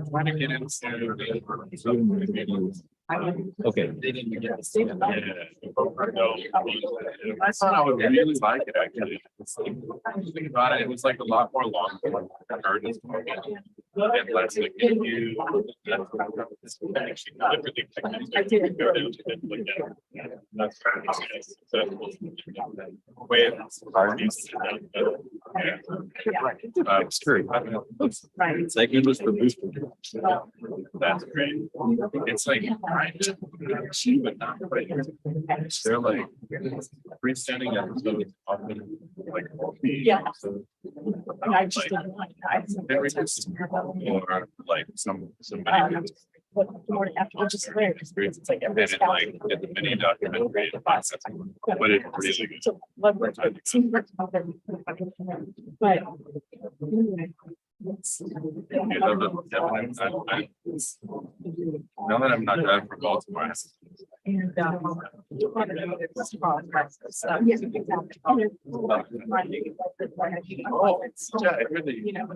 Trying to get into Okay. I thought I would really like it actually. Think about it, it was like a lot more long. And less like you. Actually, not really. I did. Go down to it, look at it. That's kind of nice. So, way it's It's true. Right. It's like it was the booster. That's great. It's like cheap, but not great. They're like freestanding episodes often like Yeah. And I just like didn't like that. very good or like somebody But the morning after, which is rare because it's like every did it like in the mini documentary, but it's really good. So, love it. It seems like but anyway, it's- I love it. Definitely. Now that I'm not driving for Baltimore, And yeah, oh, yeah, it really. you know,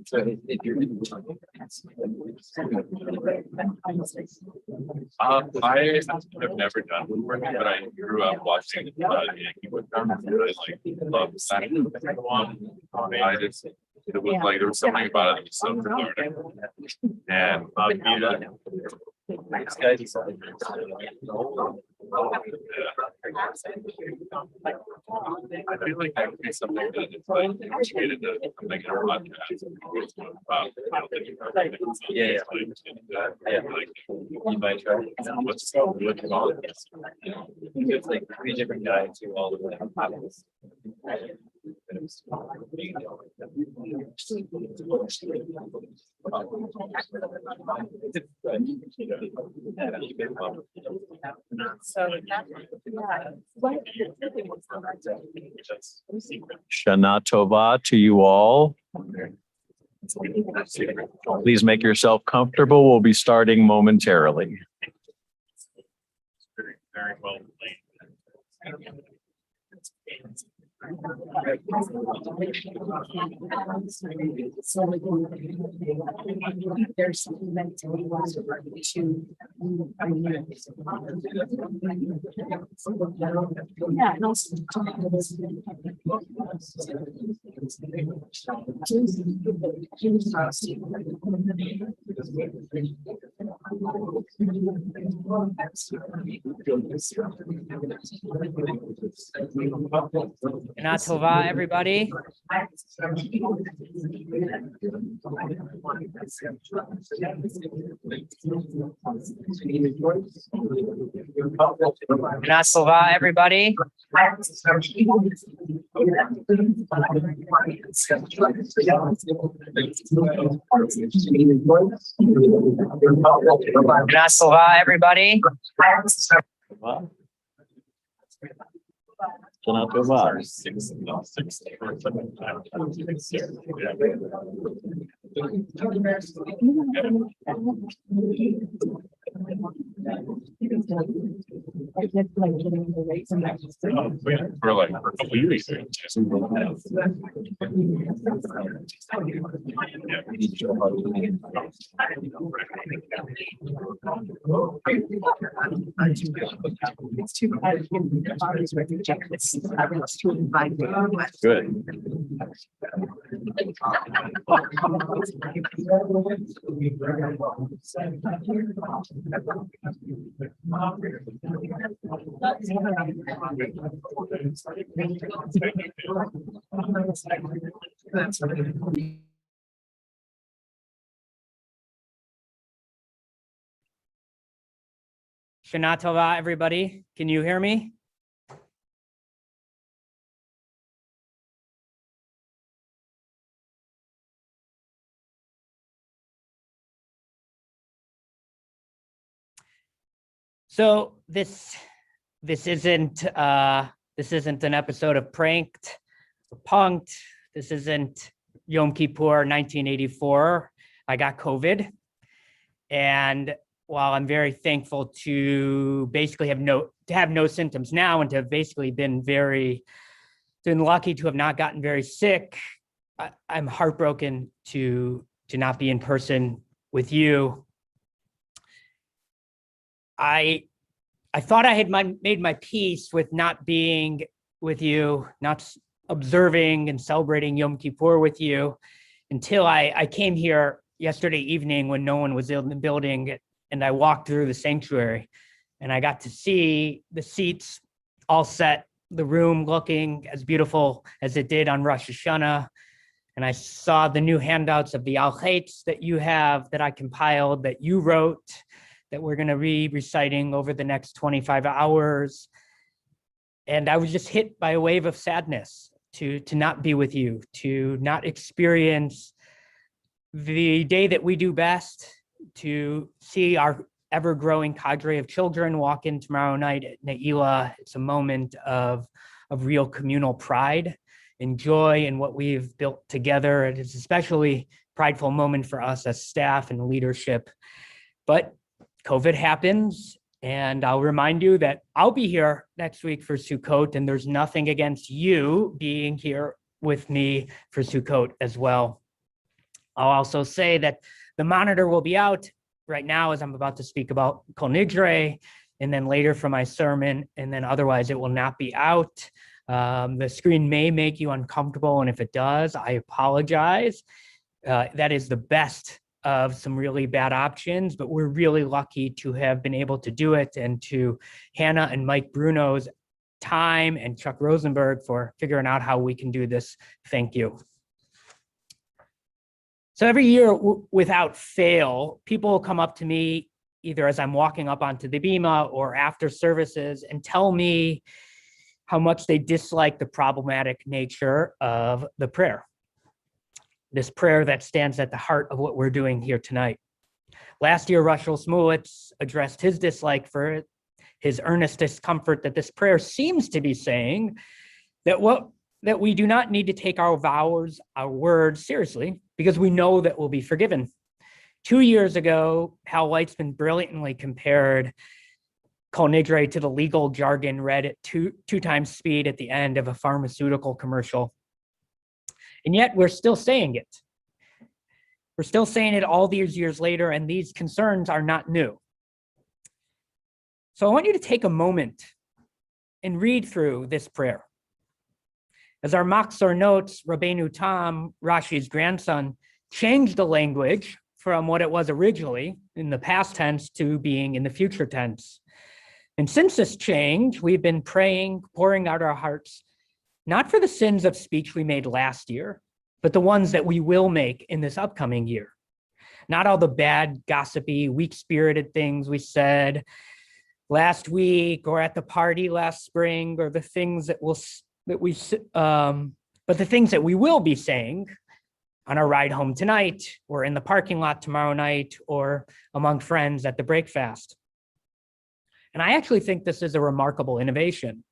So if you're I have never done woodworking, but I grew up watching Yankee woodwork. I like love that. I just, it was like, there was something about it that was so cathartic. And these guys, I feel like that would be something that is like integrated to like a podcast. Yeah. Like, you might try. what's it called? It's like 3 different guys who all of them. so Shana Tova to you all. Please make yourself comfortable. We'll be starting momentarily. Very, very well played. There's something meant to be was to. Yeah, and also. Shana Tova, everybody. Shana Tova, everybody. Shana Tova, everybody. Shana Tova. For like a couple years. It's too bad. I was to invite you. Good. Shana Tova, everybody. Can you hear me? So this isn't an episode of Pranked or Punked. This isn't Yom Kippur 1984, I got COVID. And while I'm very thankful to basically have no symptoms now and to have basically been lucky to have not gotten very sick, I'm heartbroken to not be in person with you. I thought I had made my peace with not being with you, not observing and celebrating Yom Kippur with you, until I came here yesterday evening when no one was in the building, and I walked through the sanctuary and I got to see the seats all set, the room looking as beautiful as it did on Rosh Hashanah. And I saw the new handouts of the Al-Chaitz that you have, that I compiled, that you wrote, that we're going to be reciting over the next 25 hours. And I was just hit by a wave of sadness to not be with you, to not experience the day that we do best, to see our ever-growing cadre of children walk in tomorrow night at Ne'ilah. It's a moment of real communal pride and joy in what we've built together. It is especially a prideful moment for us as staff and leadership. But COVID happens, and I'll remind you that I'll be here next week for Sukkot, and there's nothing against you being here with me for Sukkot as well. I'll also say that the monitor will be out right now as I'm about to speak about Kol Nidre, and then later for my sermon, and then otherwise it will not be out. The screen may make you uncomfortable, and if it does, I apologize. That is the best of some really bad options, but we're really lucky to have been able to do it, and to Hannah and Mike Bruno's time and Chuck Rosenberg for figuring out how we can do this. Thank you. So every year, without fail, people will come up to me either as I'm walking up onto the bima or after services and tell me how much they dislike the problematic nature of the prayer. This prayer that stands at the heart of what we're doing here tonight. Last year, Russell Smulitz addressed his dislike for it, his earnest discomfort that this prayer seems to be saying that we do not need to take our vows, our words seriously, because we know that we'll be forgiven. 2 years ago, Hal Weitzman brilliantly compared Kol Nidre to the legal jargon read at two times speed at the end of a pharmaceutical commercial. And yet we're still saying it. We're still saying it all these years later, and these concerns are not new. So I want you to take a moment and read through this prayer. As our Machzor notes, Rabbeinu Tam, Rashi's grandson, changed the language from what it was originally in the past tense to being in the future tense. And since this change, we've been praying, pouring out our hearts, not for the sins of speech we made last year, but the ones that we will make in this upcoming year. Not all the bad, gossipy, weak-spirited things we said last week or at the party last spring, or the things but the things that we will be saying on our ride home tonight, or in the parking lot tomorrow night, or among friends at the breakfast. And I actually think this is a remarkable innovation.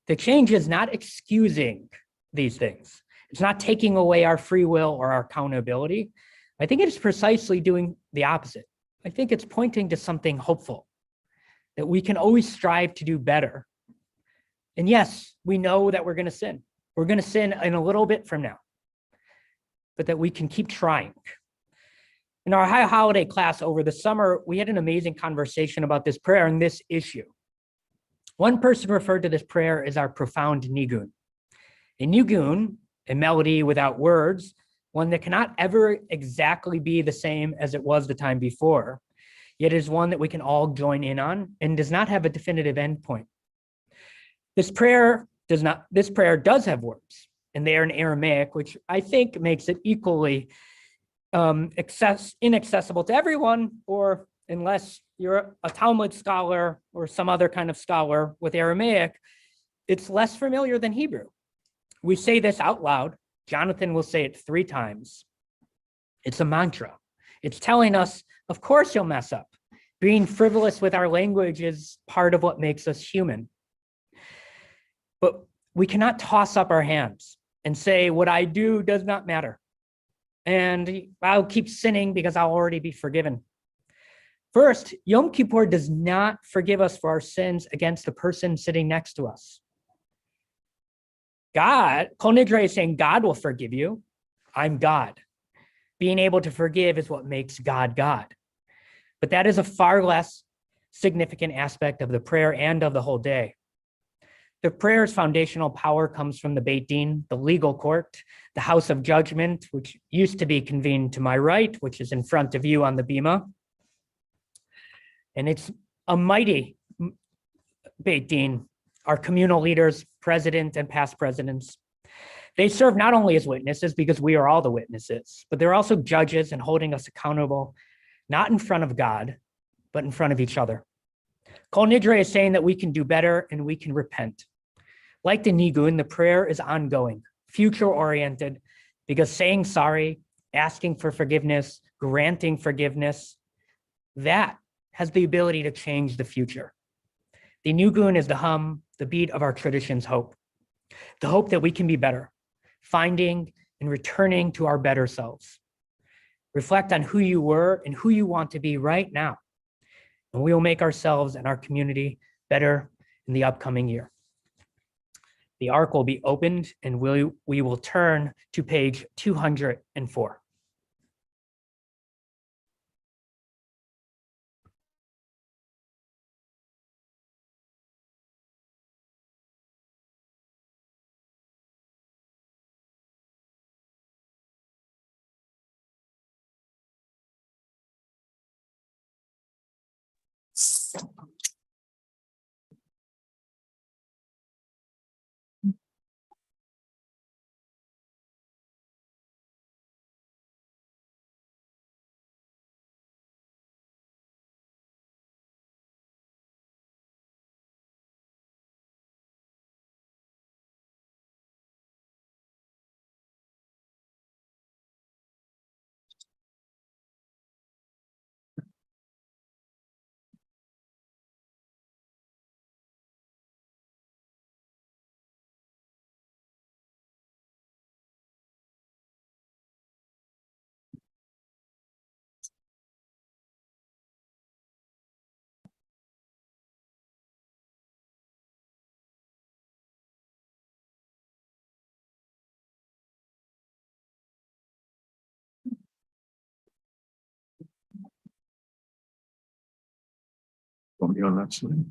The change is not excusing these things. It's not taking away our free will or our accountability. I think it is precisely doing the opposite. I think it's pointing to something hopeful, that we can always strive to do better. And yes, we know that we're going to sin. We're going to sin in a little bit from now, but that we can keep trying. In our high holiday class over the summer, we had an amazing conversation about this prayer and this issue. One person referred to this prayer as our profound nigun. A nigun, a melody without words, one that cannot ever exactly be the same as it was the time before, yet is one that we can all join in on and does not have a definitive endpoint. This prayer does have words, and they are in Aramaic, which I think makes it equally inaccessible to everyone, or unless you're a Talmud scholar or some other kind of scholar with Aramaic, it's less familiar than Hebrew. We say this out loud. Jonathan will say it 3 times. It's a mantra. It's telling us, of course you'll mess up. Being frivolous with our language is part of what makes us human. But we cannot toss up our hands and say, what I do does not matter. and I'll keep sinning because I'll already be forgiven. First, Yom Kippur does not forgive us for our sins against the person sitting next to us. God, Kol Nidre is saying God will forgive you. I'm God. Being able to forgive is what makes God God. But that is a far less significant aspect of the prayer and of the whole day. The prayer's foundational power comes from the Beit Din, the legal court, the house of judgment, which used to be convened to my right, which is in front of you on the bima. And it's a mighty Beit Din, our communal leaders, president and past presidents. They serve not only as witnesses because we are all the witnesses, but they're also judges and holding us accountable, not in front of God, but in front of each other. Kol Nidre is saying that we can do better and we can repent. Like the Nigun, the prayer is ongoing, future-oriented, because saying sorry, asking for forgiveness, granting forgiveness, that has the ability to change the future. The Nigun is the hum, the beat of our tradition's hope. The hope that we can be better, finding and returning to our better selves. Reflect on who you were and who you want to be right now. And we will make ourselves and our community better in the upcoming year. The ark will be opened and we will turn to page 204. Want me on that slide?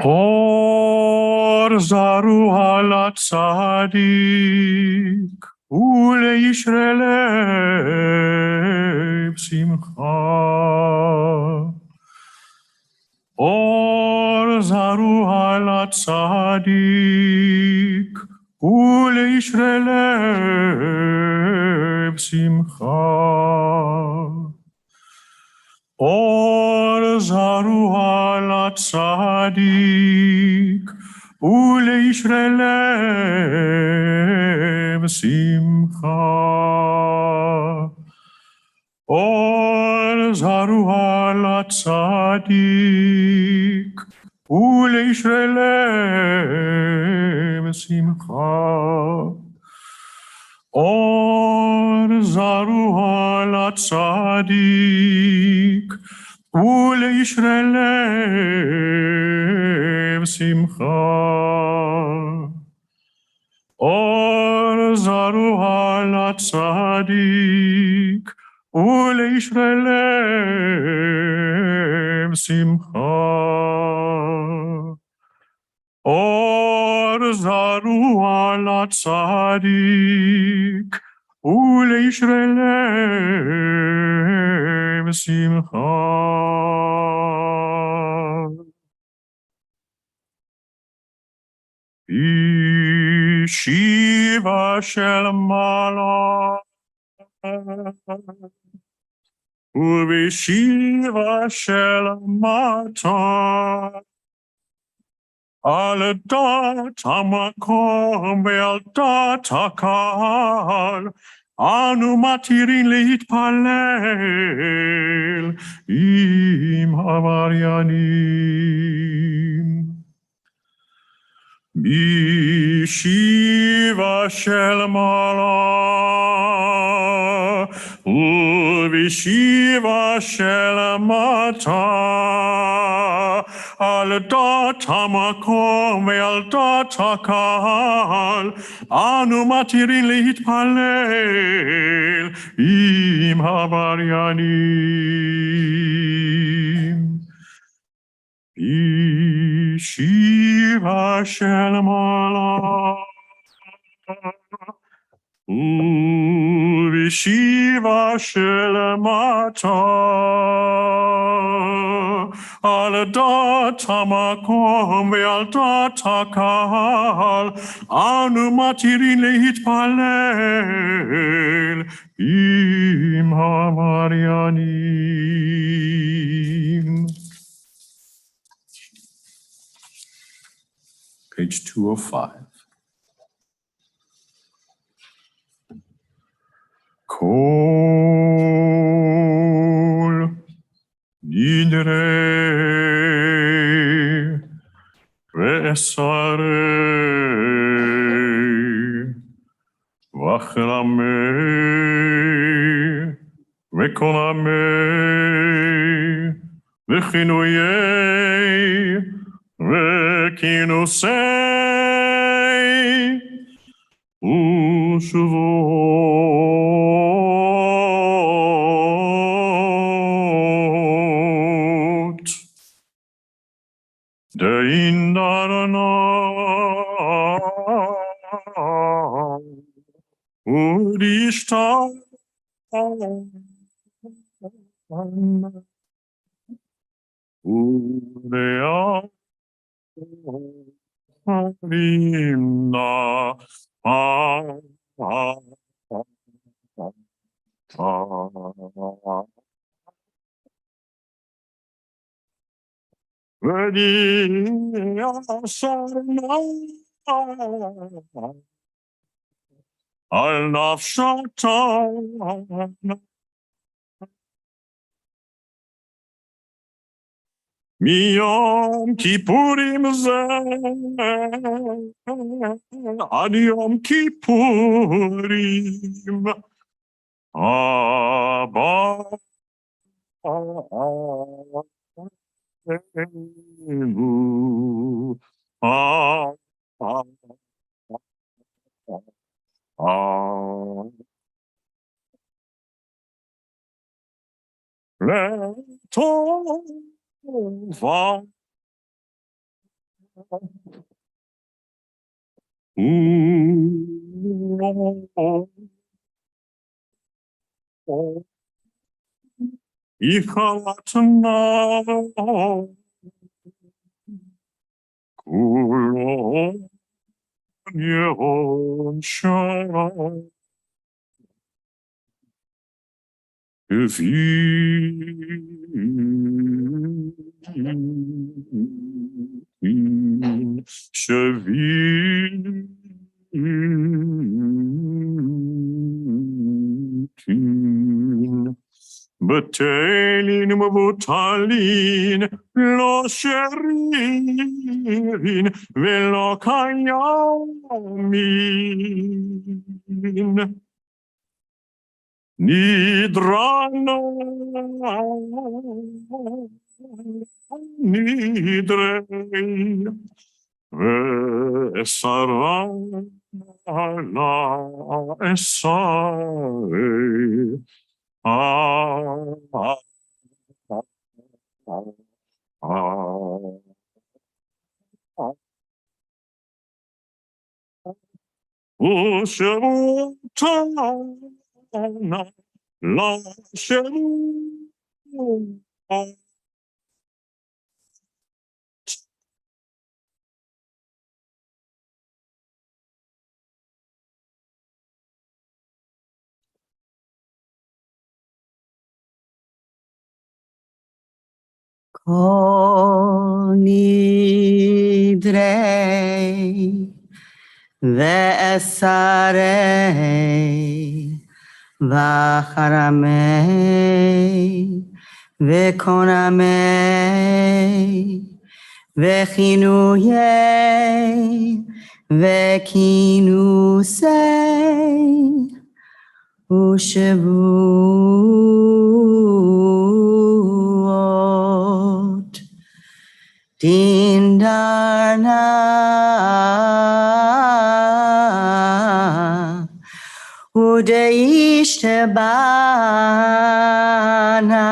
Or zaru ala tzadik uleishrelev simcha. Or zaru ala tzadik uleishrelev simcha. Or zaru ala tzadik uleishrelev simcha. Or zaru ala tzadik uleishrelev simcha. Or zaru ala tzadik uleishrelev simcha. Or zaru ala tzadik uleishrelev simcha. Or zaru ala tzadik uleishrelev simcha. Yeshiva shel malach ובשיבה של מטה, על דעת המקום ועל דעת הקהל, אנו מתירים להתפלל עם עבריינים. בשיבה של מעלה ובשיבה של מטה, על דעת המקום ועל דעת הקהל, אנו מתירים להתפלל עם עבריינים. בשיבה של מעלה ובשיבה של מטה, על דעת המקום ועל דעת הקהל, אנו מתירים להתפלל עם עבריינים. Page 205. Kol Nidre Service, Vachlame Vekoname Vechinuyei Vekinusei Ushvot Deindarana Urishta Udea Harimna Al nafshatan Miyom Kippurim ad Yom Kippurim Abba Letova Ichalatna Kulon Yehon Shalom Shavitin Batelin Mubutalin Lo Sheririn Velo Kayamin Nidrana Nidre Vesarana La Esare Ushevutana La Shevu Kol Nidre Vacharamei Vekonamei Vechinuyei Vekinusei Ushavuot Din Darna Udeishtebana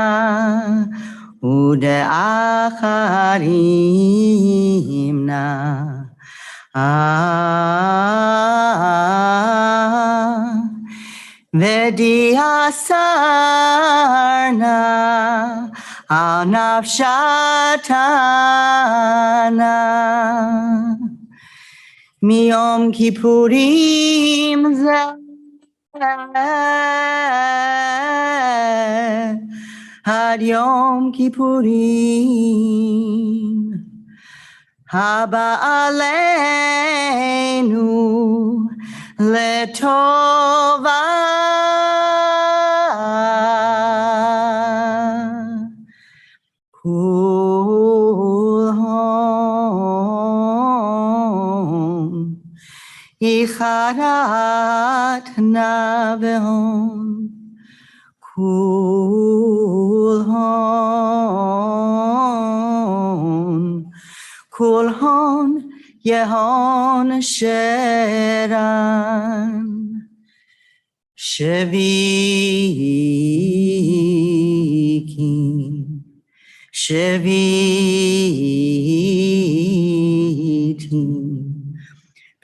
Udeacharimna Vediasarna Anavshatana Miyom Kippurim Had Yom Kippurim Haba Aleinu Letova Kulhom Icharat Navehom Kulhon Yehon Sheran Shevitim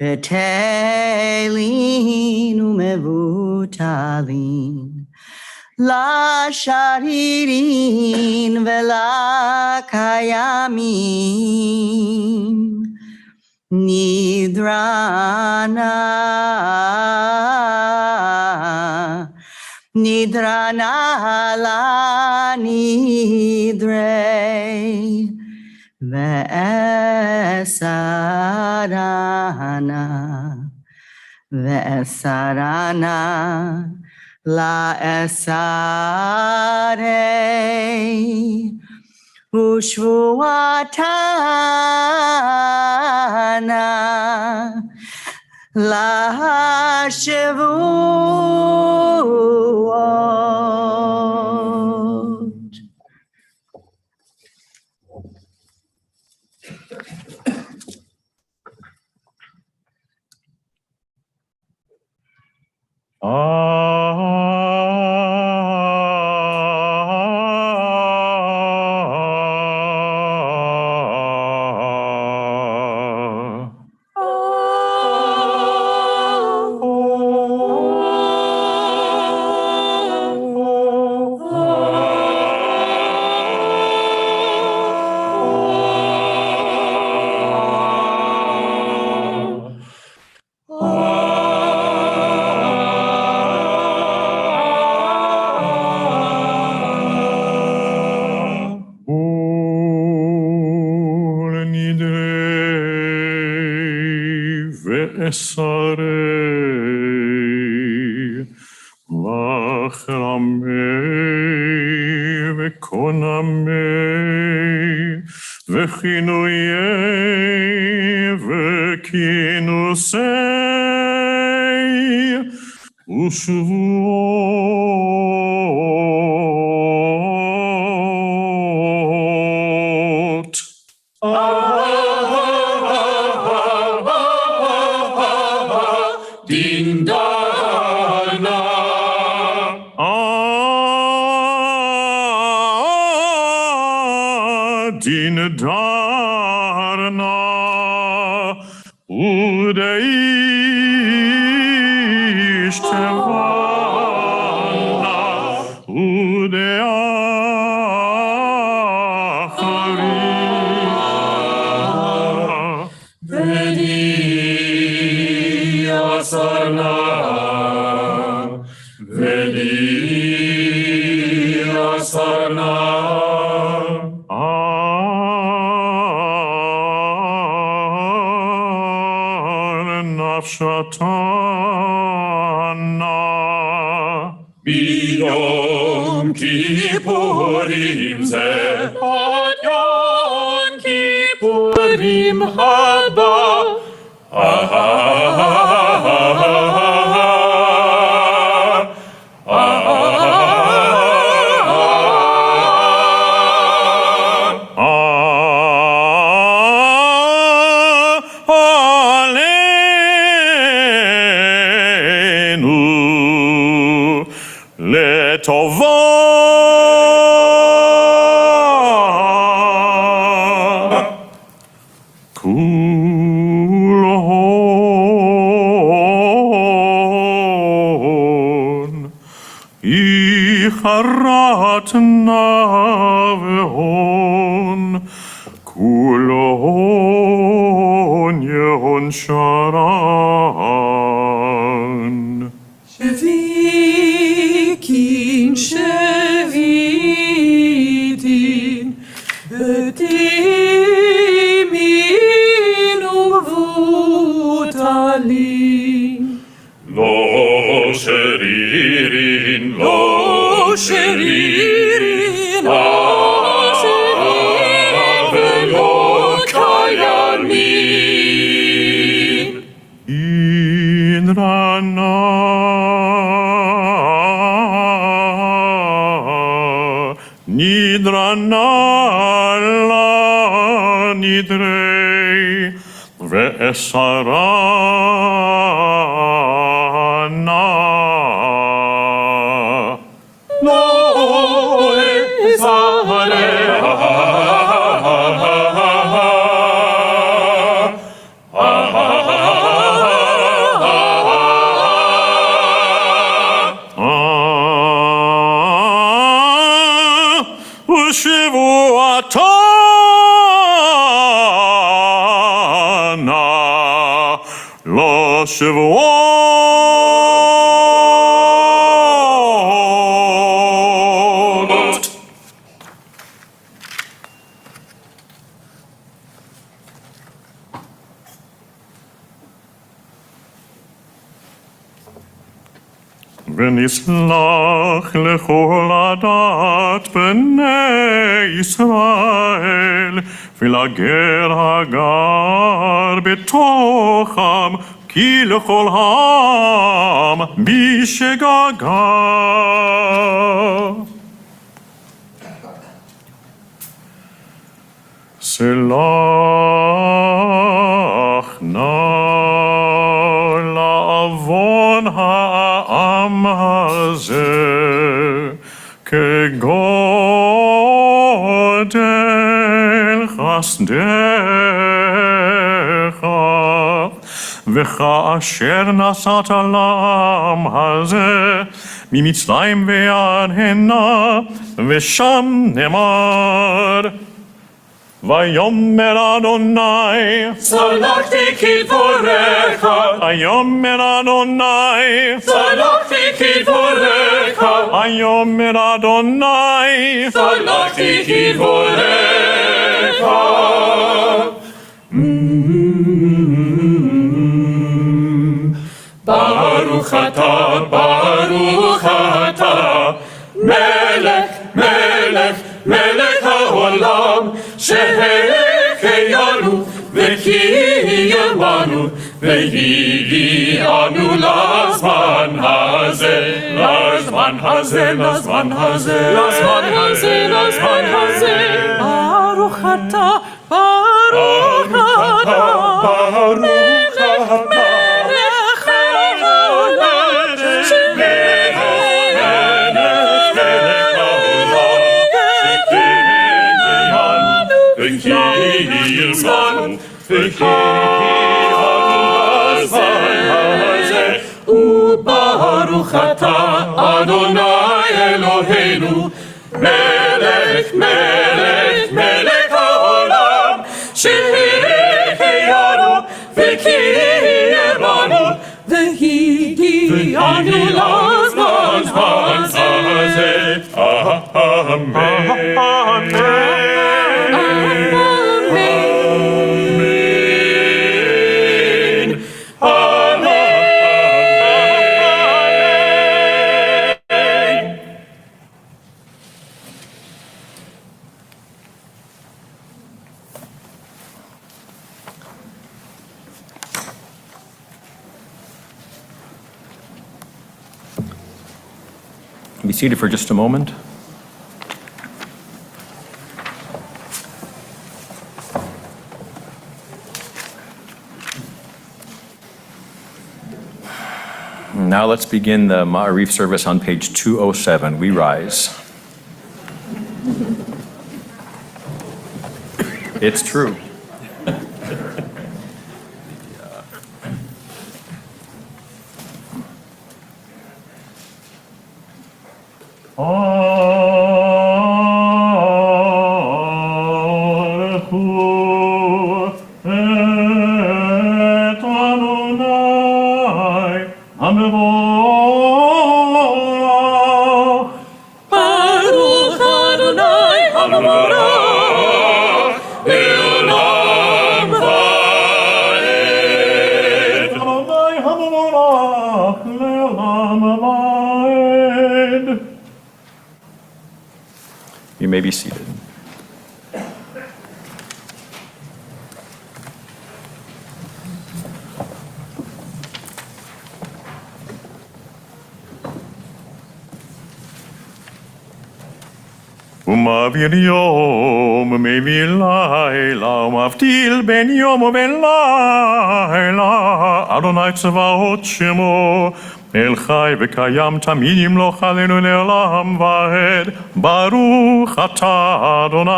Betelin Umevutalin La Sharirin Vela Kayamin Nidrana la nidre Ve'esarana la esare Ushvuatana la Shavuot. Kol Nidre Ve'esarei Vacharamei Vekonamei Vechinuyei Vekinusei Ushavuot Din Darna Din Darna Udeishtevana Udeacharimna Vediasarna Vediasarna הפשטנה. ביום כיפורים זה עד יום כיפורים הבא. עלינו לטובה. כולהון יכרת נבהון, כולהון יהון שרן. שביקים שביתין בדימין ובוטלין. לא שרירין, לא שרירין, לא שרירין ולא קיימים. אינרנה נדרנה לה נדרי ואסרה לא ושבועתנה לא שבועות. ונסלח לכל עדת בני ישראל ולגר הגר בתוכם, כי לכל העם בשגגה. סלח נא לעוון העם הזה כגודל חסדך, וכאשר נשאת לעם הזה ממצרים ועד הנה, ושם נאמר ויאמר אדוני צלחתי כדבריך, ויאמר אדוני צלחתי כדבריך, ויאמר אדוני צלחתי כדבריך. ברוך אתה, ברוך אתה, מלך, מלך, מלך העולם, שהחיינו וקיימנו והגיענו לזמן הזה, לזמן הזה, לזמן הזה, לזמן הזה, לזמן הזה. ברוך אתה, ברוך אתה, מלך, מלך העולם, וברוך אתה אדוני אלוהינו מלך מלך מלך העולם שהחיינו וקיימנו והגיענו לזמן הזה. אמן. Be seated for just a moment. Now let's begin the Ma'arif service on page 207. We rise. It's true. Baruch Adonai Hamevorach Leolam Vaed. Adonai Hamevorach Leolam Vaed. You may be seated. ומעביר יום מביא לילה ומבדיל בין יום ובין לילה אדוני צבאות שמו אל חי וקיים תמיד ימלוך עלינו לעולם ועד ברוך אתה אדוני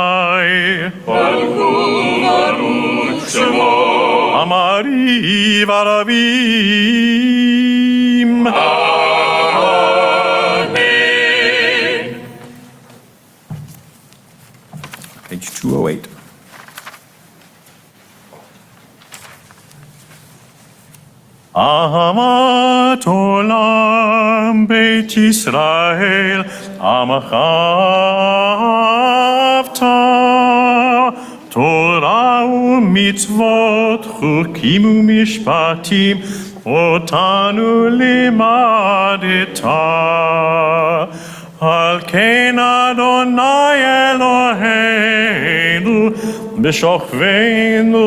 ברוך שמו המעריב ערבים Page 208. אהבת עולם בית ישראל עמך אהבת תורה ומצוות חוקים ומשפטים אותנו לימדת על כן אדוני אלוהינו בשוכבנו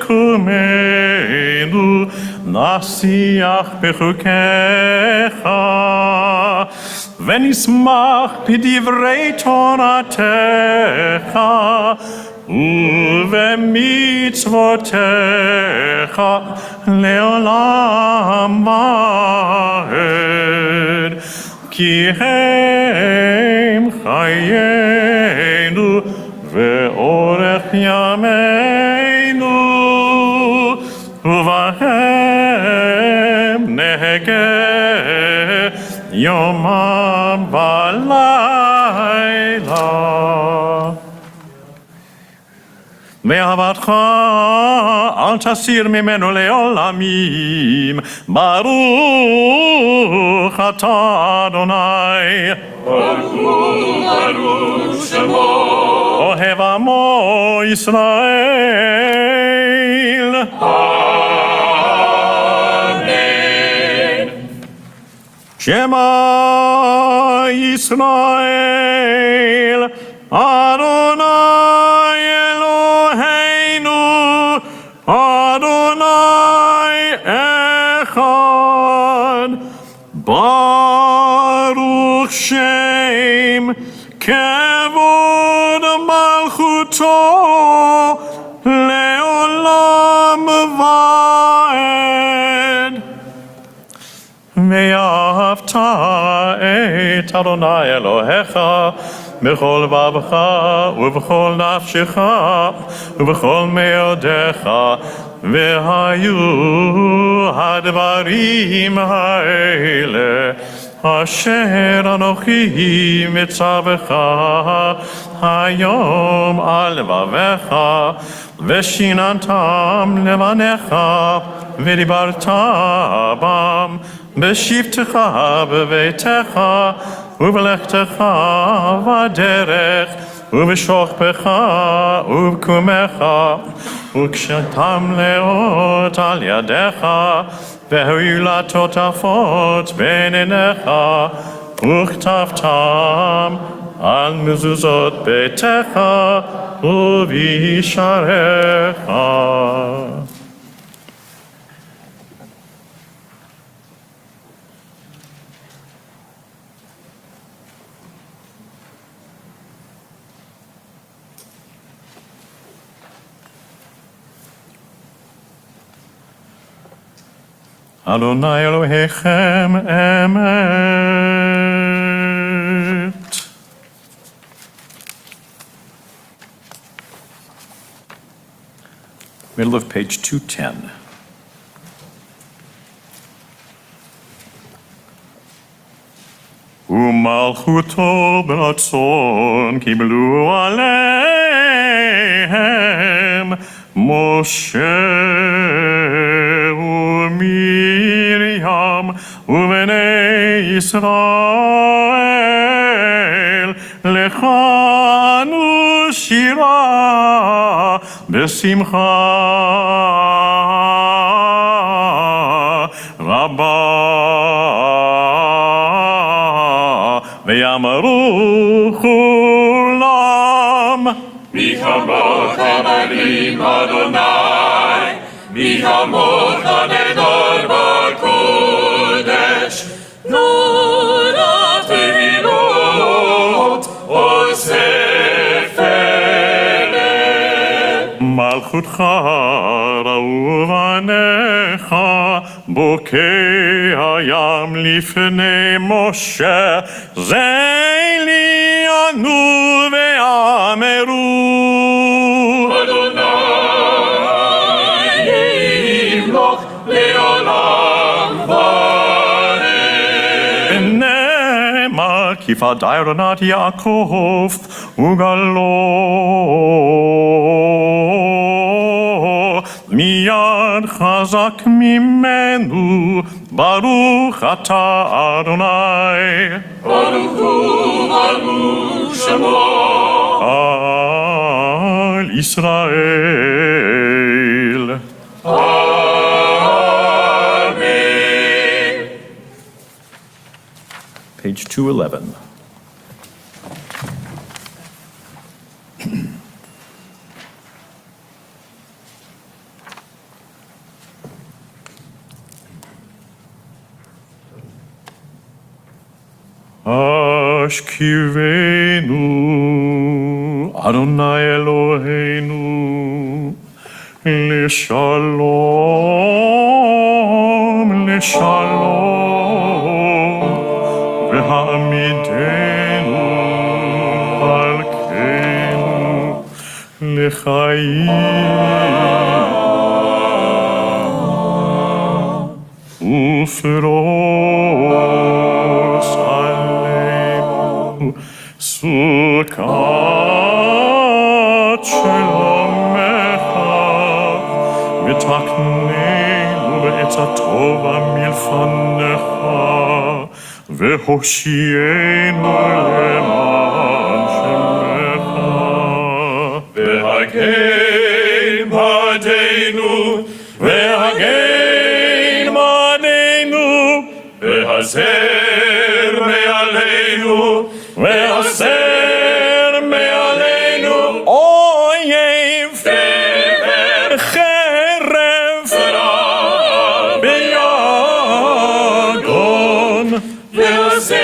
ובקומנו נשיח בחוקיך ונשמח בדברי תורתך ובמצוותיך לעולם ועד כי הם חיינו ואורך ימינו ובהם נהגה יומם ולילה ואהבתך אל תסיר ממנו לעולמים ברוך אתה אדוני ברוך שמו אוהב עמו ישראל אמן שמע ישראל אדוני אלוהינו אדוני אחד ברוך שם כבוד מלכותו לעולם ועד ואהבת את אדוני אלוהיך בכל לבבך ובכל נפשך ובכל מאודיך והיו הדברים האלה אשר אנוכי מצווך היום על לבביך ושיננתם לבניך ודיברת בם בשבתך בביתך ובלכתך בדרך ובשוכבך ובקומך וכשתם לאות על ידיך והיו לטוטפות בין עיניך וכתבתם על מזוזות ביתך ובישעריך. Adonai Elohechem emet. Middle of page 210. ומלכותו ברצון קיבלו עליהם משה ומרים ובני ישראל לכנו שירה בשמחה רבה ויאמרו כולם מי כמוך מרים אדוני, מי כמוך נדר בקודש, נור התהילות אוסף אליהם. מלכותך ראו בניך בוקע ים לפני משה זה עלינו ואמרו אדוני ימלוך לעולם ועד. נאמר כי פדה ארונת יעקב וגלו מיד חזק ממנו ברוך אתה אדוני ברוך הוא ברוך שמו על ישראל. אמן. Page 211. השכיבנו אדוני אלוהינו לשלום לשלום והעמידנו מלכנו לחיים ופרוס עלינו סוכת שלומך ותקננו בעץ הטוב מלפניך והושיענו למען שמך והגן בעדנו והגן מעננו והסר מעלינו והסר מעלינו אויב חרב ביגון והסר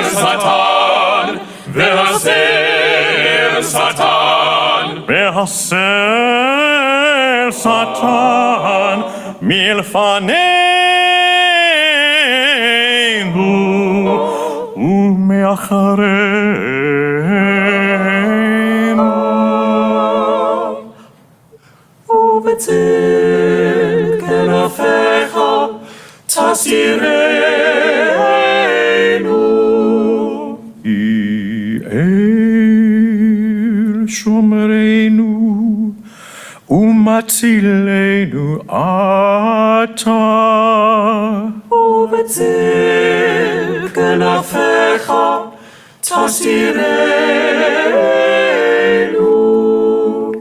שטן והסר שטן והסר שטן מלפנינו ומאחרינו ובצל כנפיך תסירנו כי אל שומרנו ומצילנו אתה ובצל כנפיך תסירנו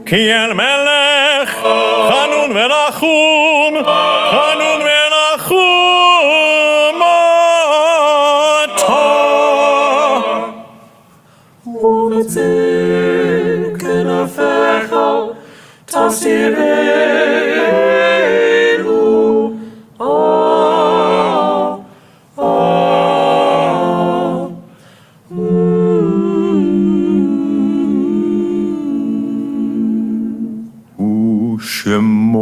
כי אל מלך חנון ונחום חנון ונחום אתה ובצל כנפיך תסירנו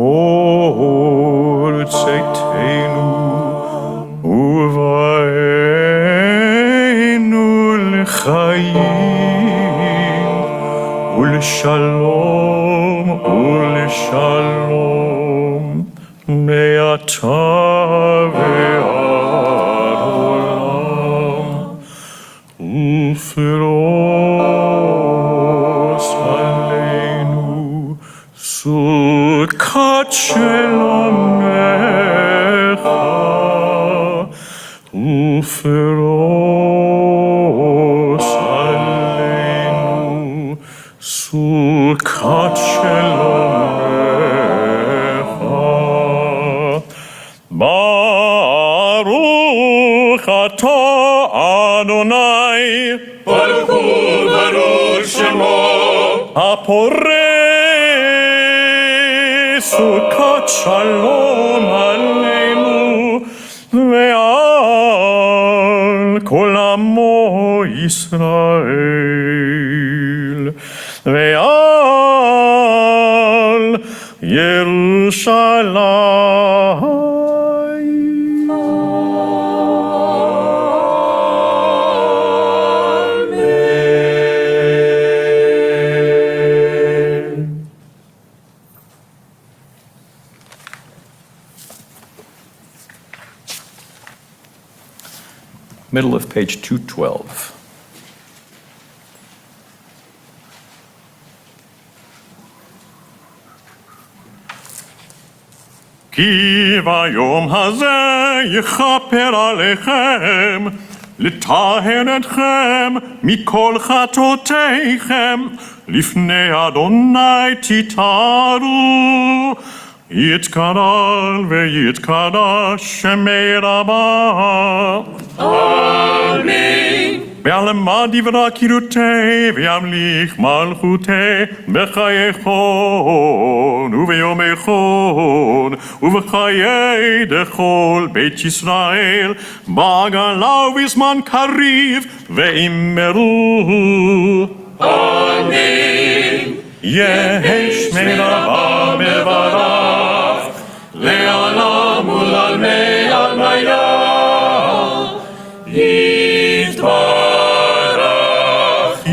ושמור צאתנו ובאנו לחיים ולשלום ולשלום מעתה ועד עולם ופרוס עלינו סוכת שלומך ופרוס עלינו סוכת שלומך ברוך אתה אדוני ברוך הוא ברוך שמו הפורש סוכת שלום עלינו ועל כל עמו ישראל ועל ירושלים. Middle of page 212. כי ביום הזה יכפר עליכם, לטהר אתכם מכל חטאותיכם, לפני אדוני תטהרו, יתקרל ויתקדש שמי רבה. אמן. בעלמא דברה קירותי וימליך מלכותי בחייכון וביומייכון ובחיי דכל בית ישראל בעגלה ובזמן קריב ואמרו אמן. יהי שמי רבה מברך לעולם ולעלמי עלמיה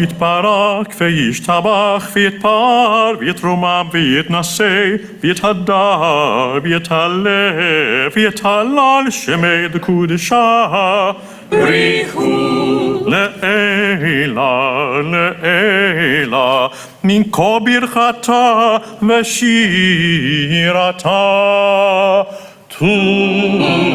יתברך וישתבח ויתפאר ויתרומם ויתנשא ויתהדר ויתעלה ויתהלל שמי דקודשה בריחו לעילה לעילה מן כה ברכתה ושירתה תושבתה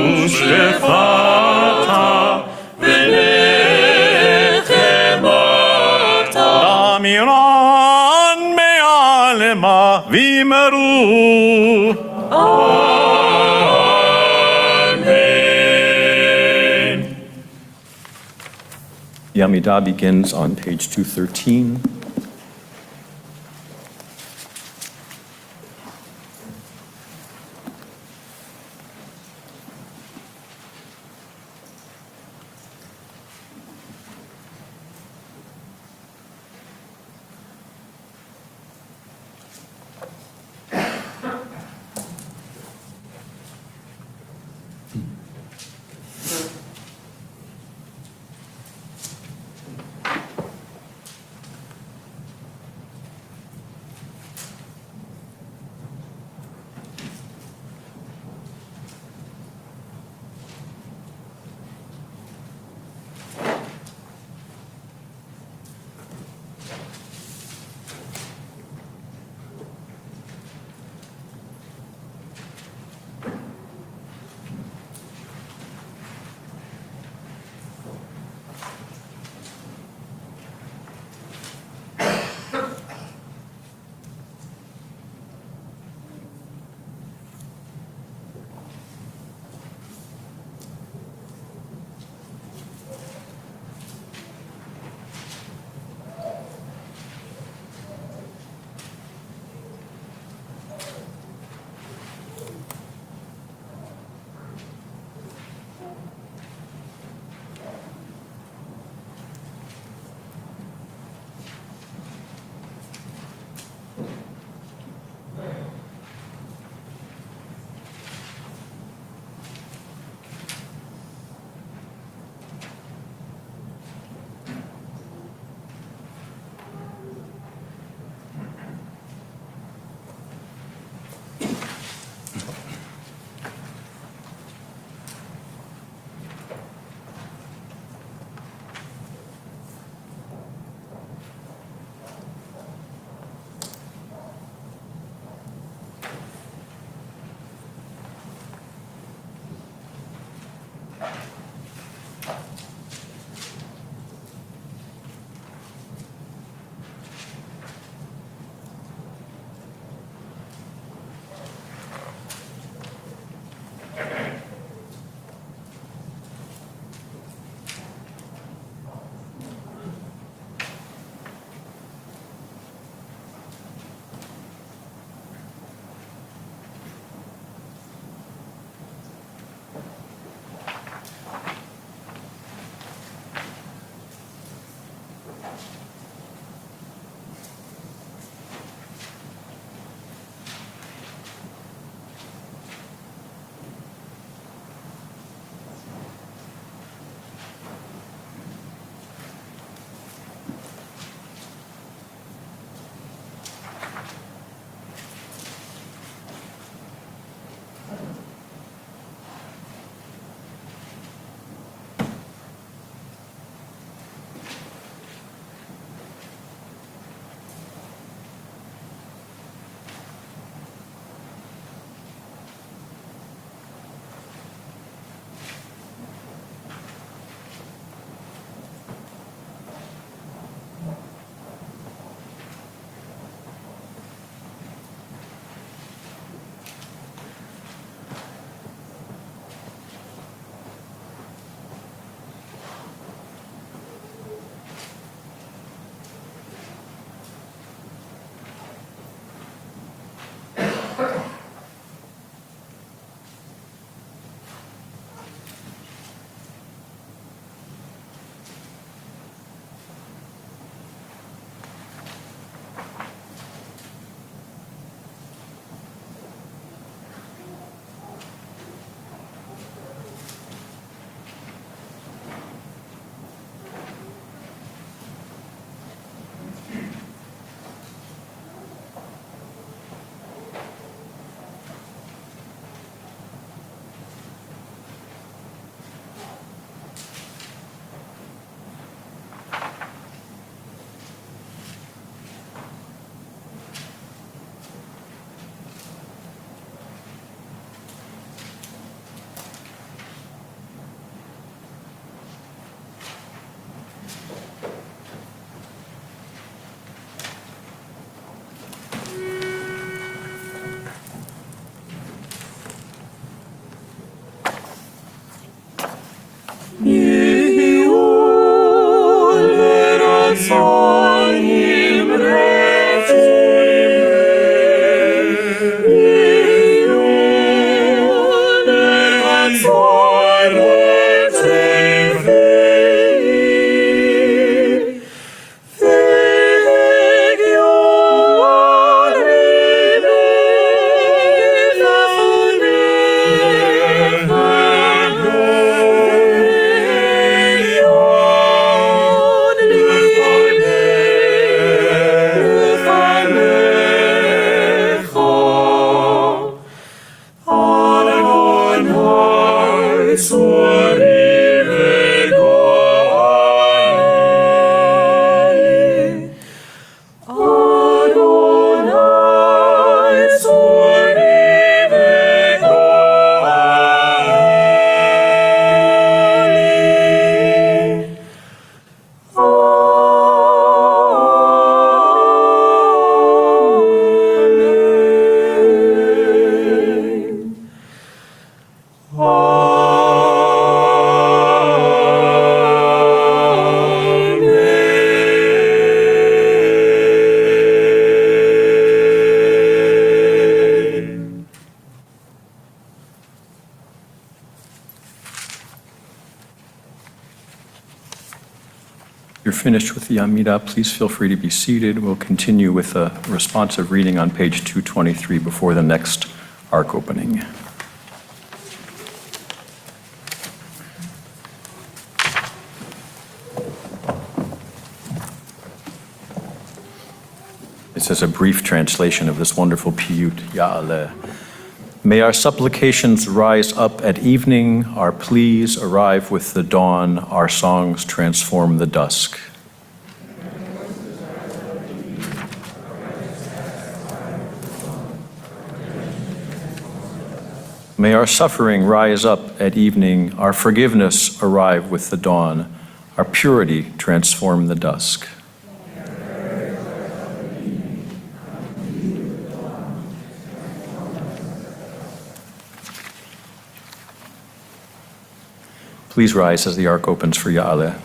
אמירן מעלמה ואמרו אמן. The Amidah begins on page 213. you're finished with the Amida, please feel free to be seated. We'll continue with a responsive reading on page 223 before the next ark opening. This is a brief translation of this wonderful piyut, Ya'aleh. May our supplications rise up at evening, our pleas arrive with the dawn, our songs transform the dusk. May our suffering rise up at evening, our forgiveness arrive with the dawn, our purity transform the dusk. Please rise as the ark opens for Ya'aleh.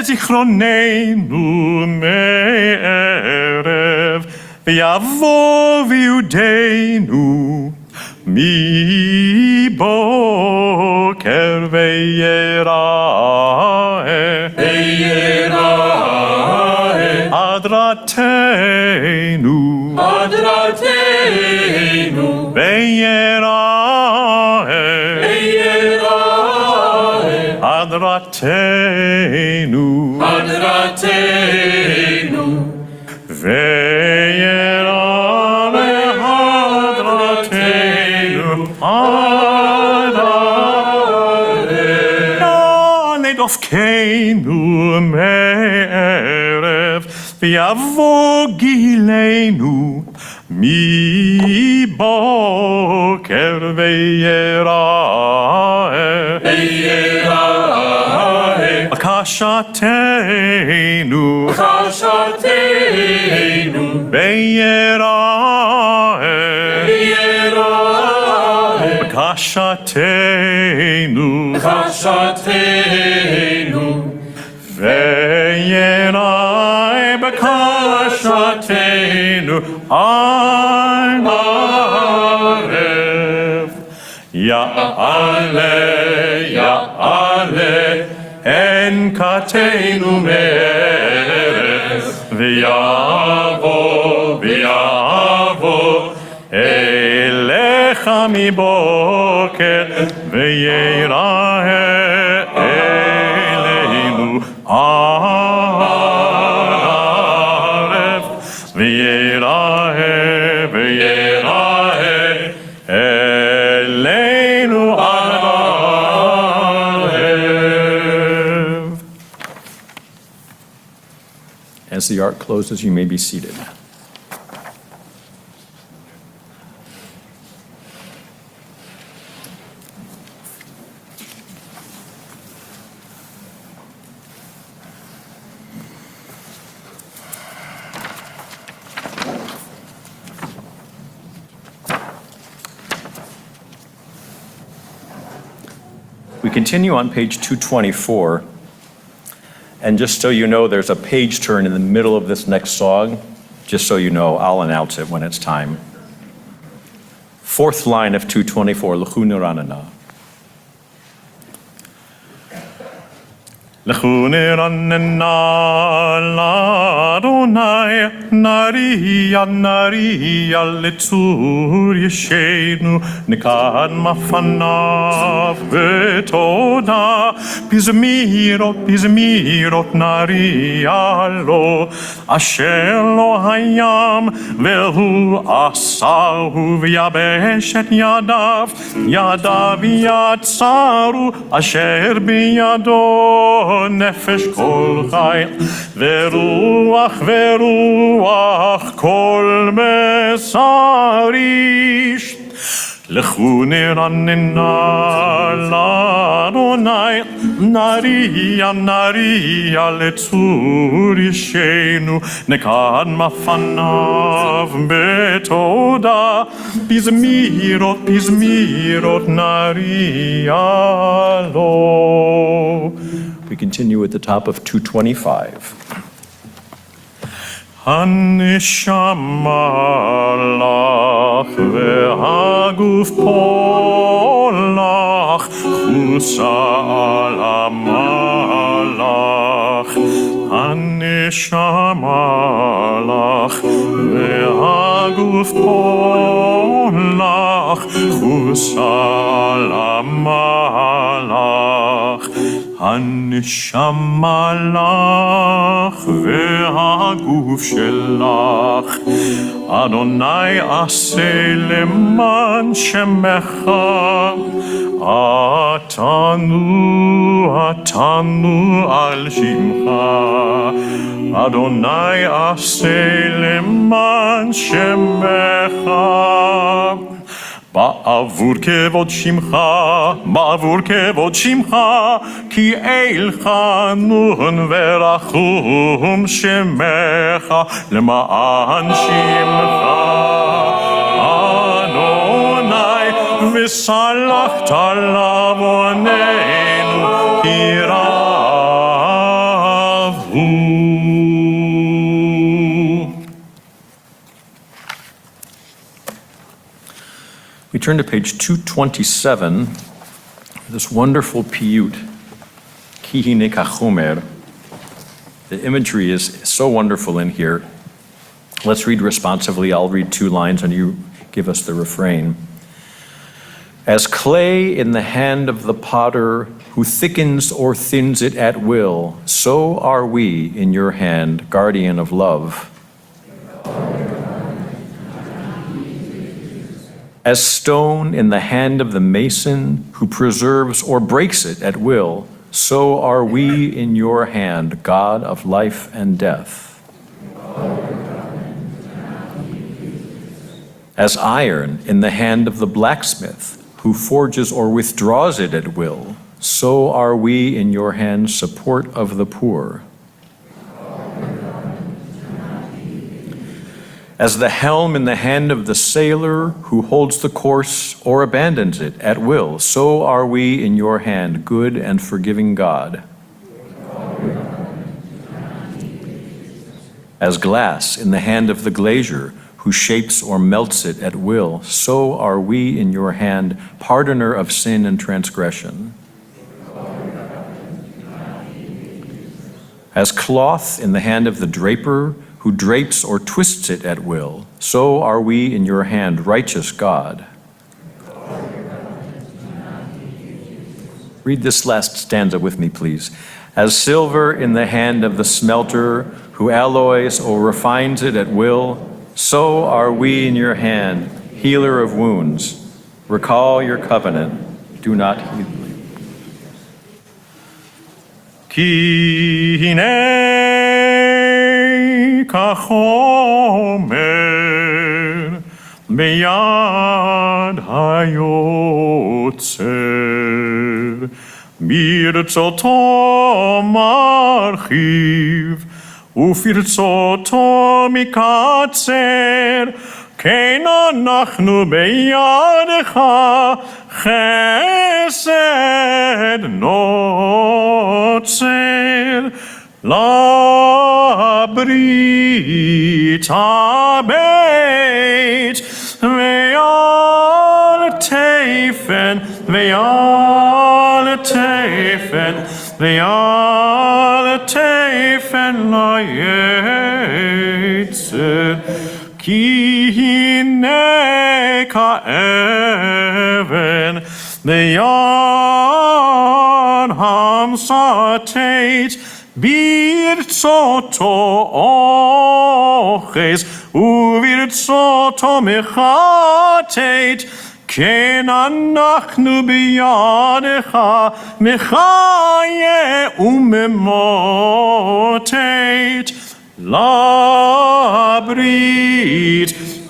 זיכרוננו מערב, ויבוא ויודנו מבוקר. ויראה אדרתנו ויראה אדרתנו ויראה אדרתנו נדפקנו מערב ויבוא גילנו מבוקר ויראה בקשתנו ויראה בקשתנו ויראה בקשתנו על ערב יעלה אין כתנו מערב ויבוא אליך מבוקר ויראה אלינו ערב ויראה אלינו ערב. As the art closes, you may be seated. We continue on page 224. And just so you know, there's a page turn in the middle of this next song. Just so you know, I'll announce it when it's time. Fourth line of 224, L'chu niranana. L'chu niranana l'Adonai, nariya l'tzur yeshenu, nikad mafanav v'toda, pizmirot nariya lo, asher lo hayam, vehu asahu v'yabeshet yadav yatsaru, asher biyado nefesh kol chai, veruach kol mesarish. L'chu niranana l'Adonai, nariya l'tzur yeshenu, nekad mafanav betoda, pizmirot nariya lo. We continue at the top of 225. הנשמה לך והגוף פה לך, חוסה על המלך. הנשמה לך והגוף פה לך, חוסה על המלך. הנשמה לך והגוף שלך, אדוני עשה למען שמך. עטנו על שמך, אדוני עשה למען שמך. בעבור כבוד שמך, כי אל חנון ורחום שמך, למען שמך. אדוני, וסלחת לעווננו, כי רב הוא. We turn to page 227 this wonderful piyut, Ki Hine Kachomer. The imagery is so wonderful in here. Let's read responsively. I'll read 2 lines and you give us the refrain. As clay in the hand of the potter who thickens or thins it at will, so are we in your hand, guardian of love. As stone in the hand of the mason who preserves or breaks it at will, so are we in your hand, God of life and death. As iron in the hand of the blacksmith who forges or withdraws it at will, so are we in your hand, support of the poor. As the helm in the hand of the sailor who holds the course or abandons it at will, so are we in your hand, good and forgiving God. As glass in the hand of the glazier who shapes or melts it at will, so are we in your hand, pardoner of sin and transgression. As cloth in the hand of the draper who drapes or twists it at will, so are we in your hand, righteous God. Read this last stanza with me, please. As silver in the hand of the smelter who alloys or refines it at will, so are we in your hand, healer of wounds. Recall your covenant, do not heed. Ki hine kachomer beyad hayotzer birtzoto marchiv ופרצותו מקצר, כן אנחנו בידך חסד נוצר, לברית הבית ועל תפן ועל תפן ועל תפן ליצר, כי הנה כאבן ביד המסתת, ברצותו אוחז וברצותו מחטאת, כן אנחנו בידך מחיה וממוטט, לברית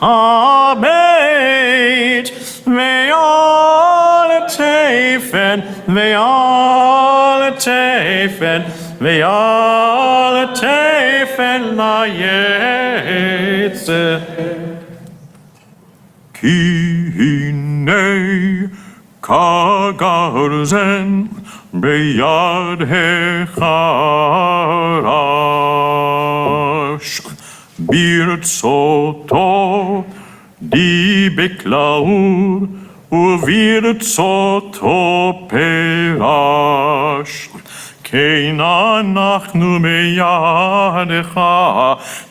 הבית ועל תפן ועל תפן ועל תפן ליצר. כי הנה כגרזן ביד החרש, ברצותו דיבק לאור וברצותו פרש, כן אנחנו בידך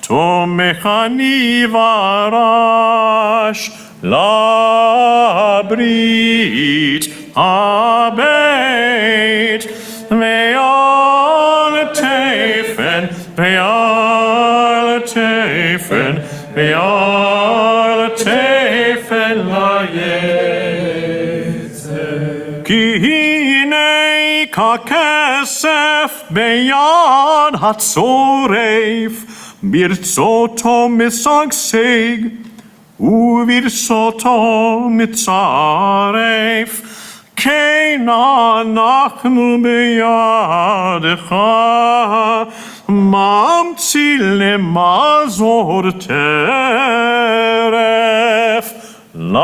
תומכני ורש, לברית הבית ועל תפן ועל תפן ועל תפן ליצר. כי הנה ככסף ביד הצורף, ברצותו משגשג וברצותו מצרף, כן אנחנו בידך ממציא למזור טרף, לברית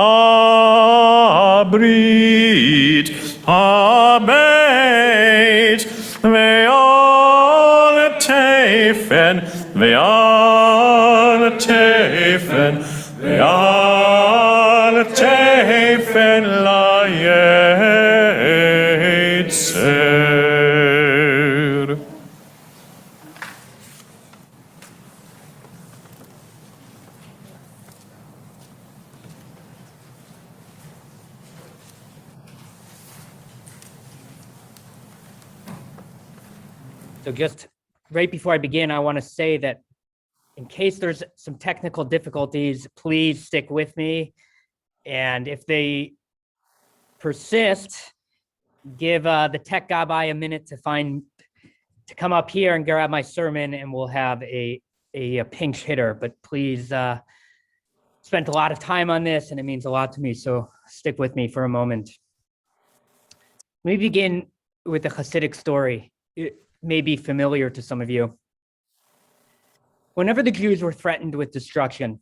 הבית ועל תפן ועל תפן ועל תפן ליצר. So just right before I begin, I want to say that in case there's some technical difficulties, please stick with me. And if they persist, give the tech guy a minute to come up here and grab my sermon, and we'll have a pinch hitter. But please, spent a lot of time on this, and it means a lot to me. So stick with me for a moment. Let me begin with a Hasidic story. It may be familiar to some of you. Whenever the Jews were threatened with destruction,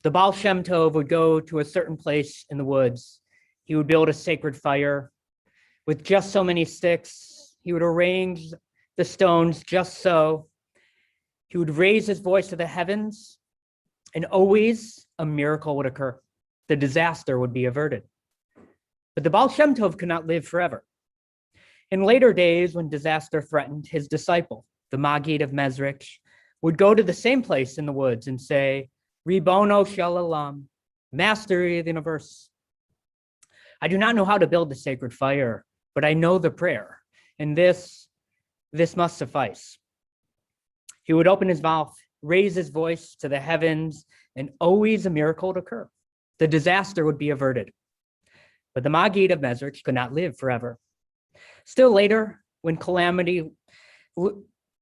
the Baal Shem Tov would go to a certain place in the woods. He would build a sacred fire with just so many sticks. He would arrange the stones just so. He would raise his voice to the heavens, and always a miracle would occur. The disaster would be averted. But the Baal Shem Tov could not live forever. In later days, when disaster threatened, his disciple, the Maggid of Mezrich, would go to the same place in the woods and say, Ribono shel olam, Master of the universe. I do not know how to build the sacred fire, but I know the prayer, and this must suffice. He would open his mouth, raise his voice to the heavens, and always a miracle would occur. The disaster would be averted. But the Maggid of Mezrich could not live forever. Still later, when calamity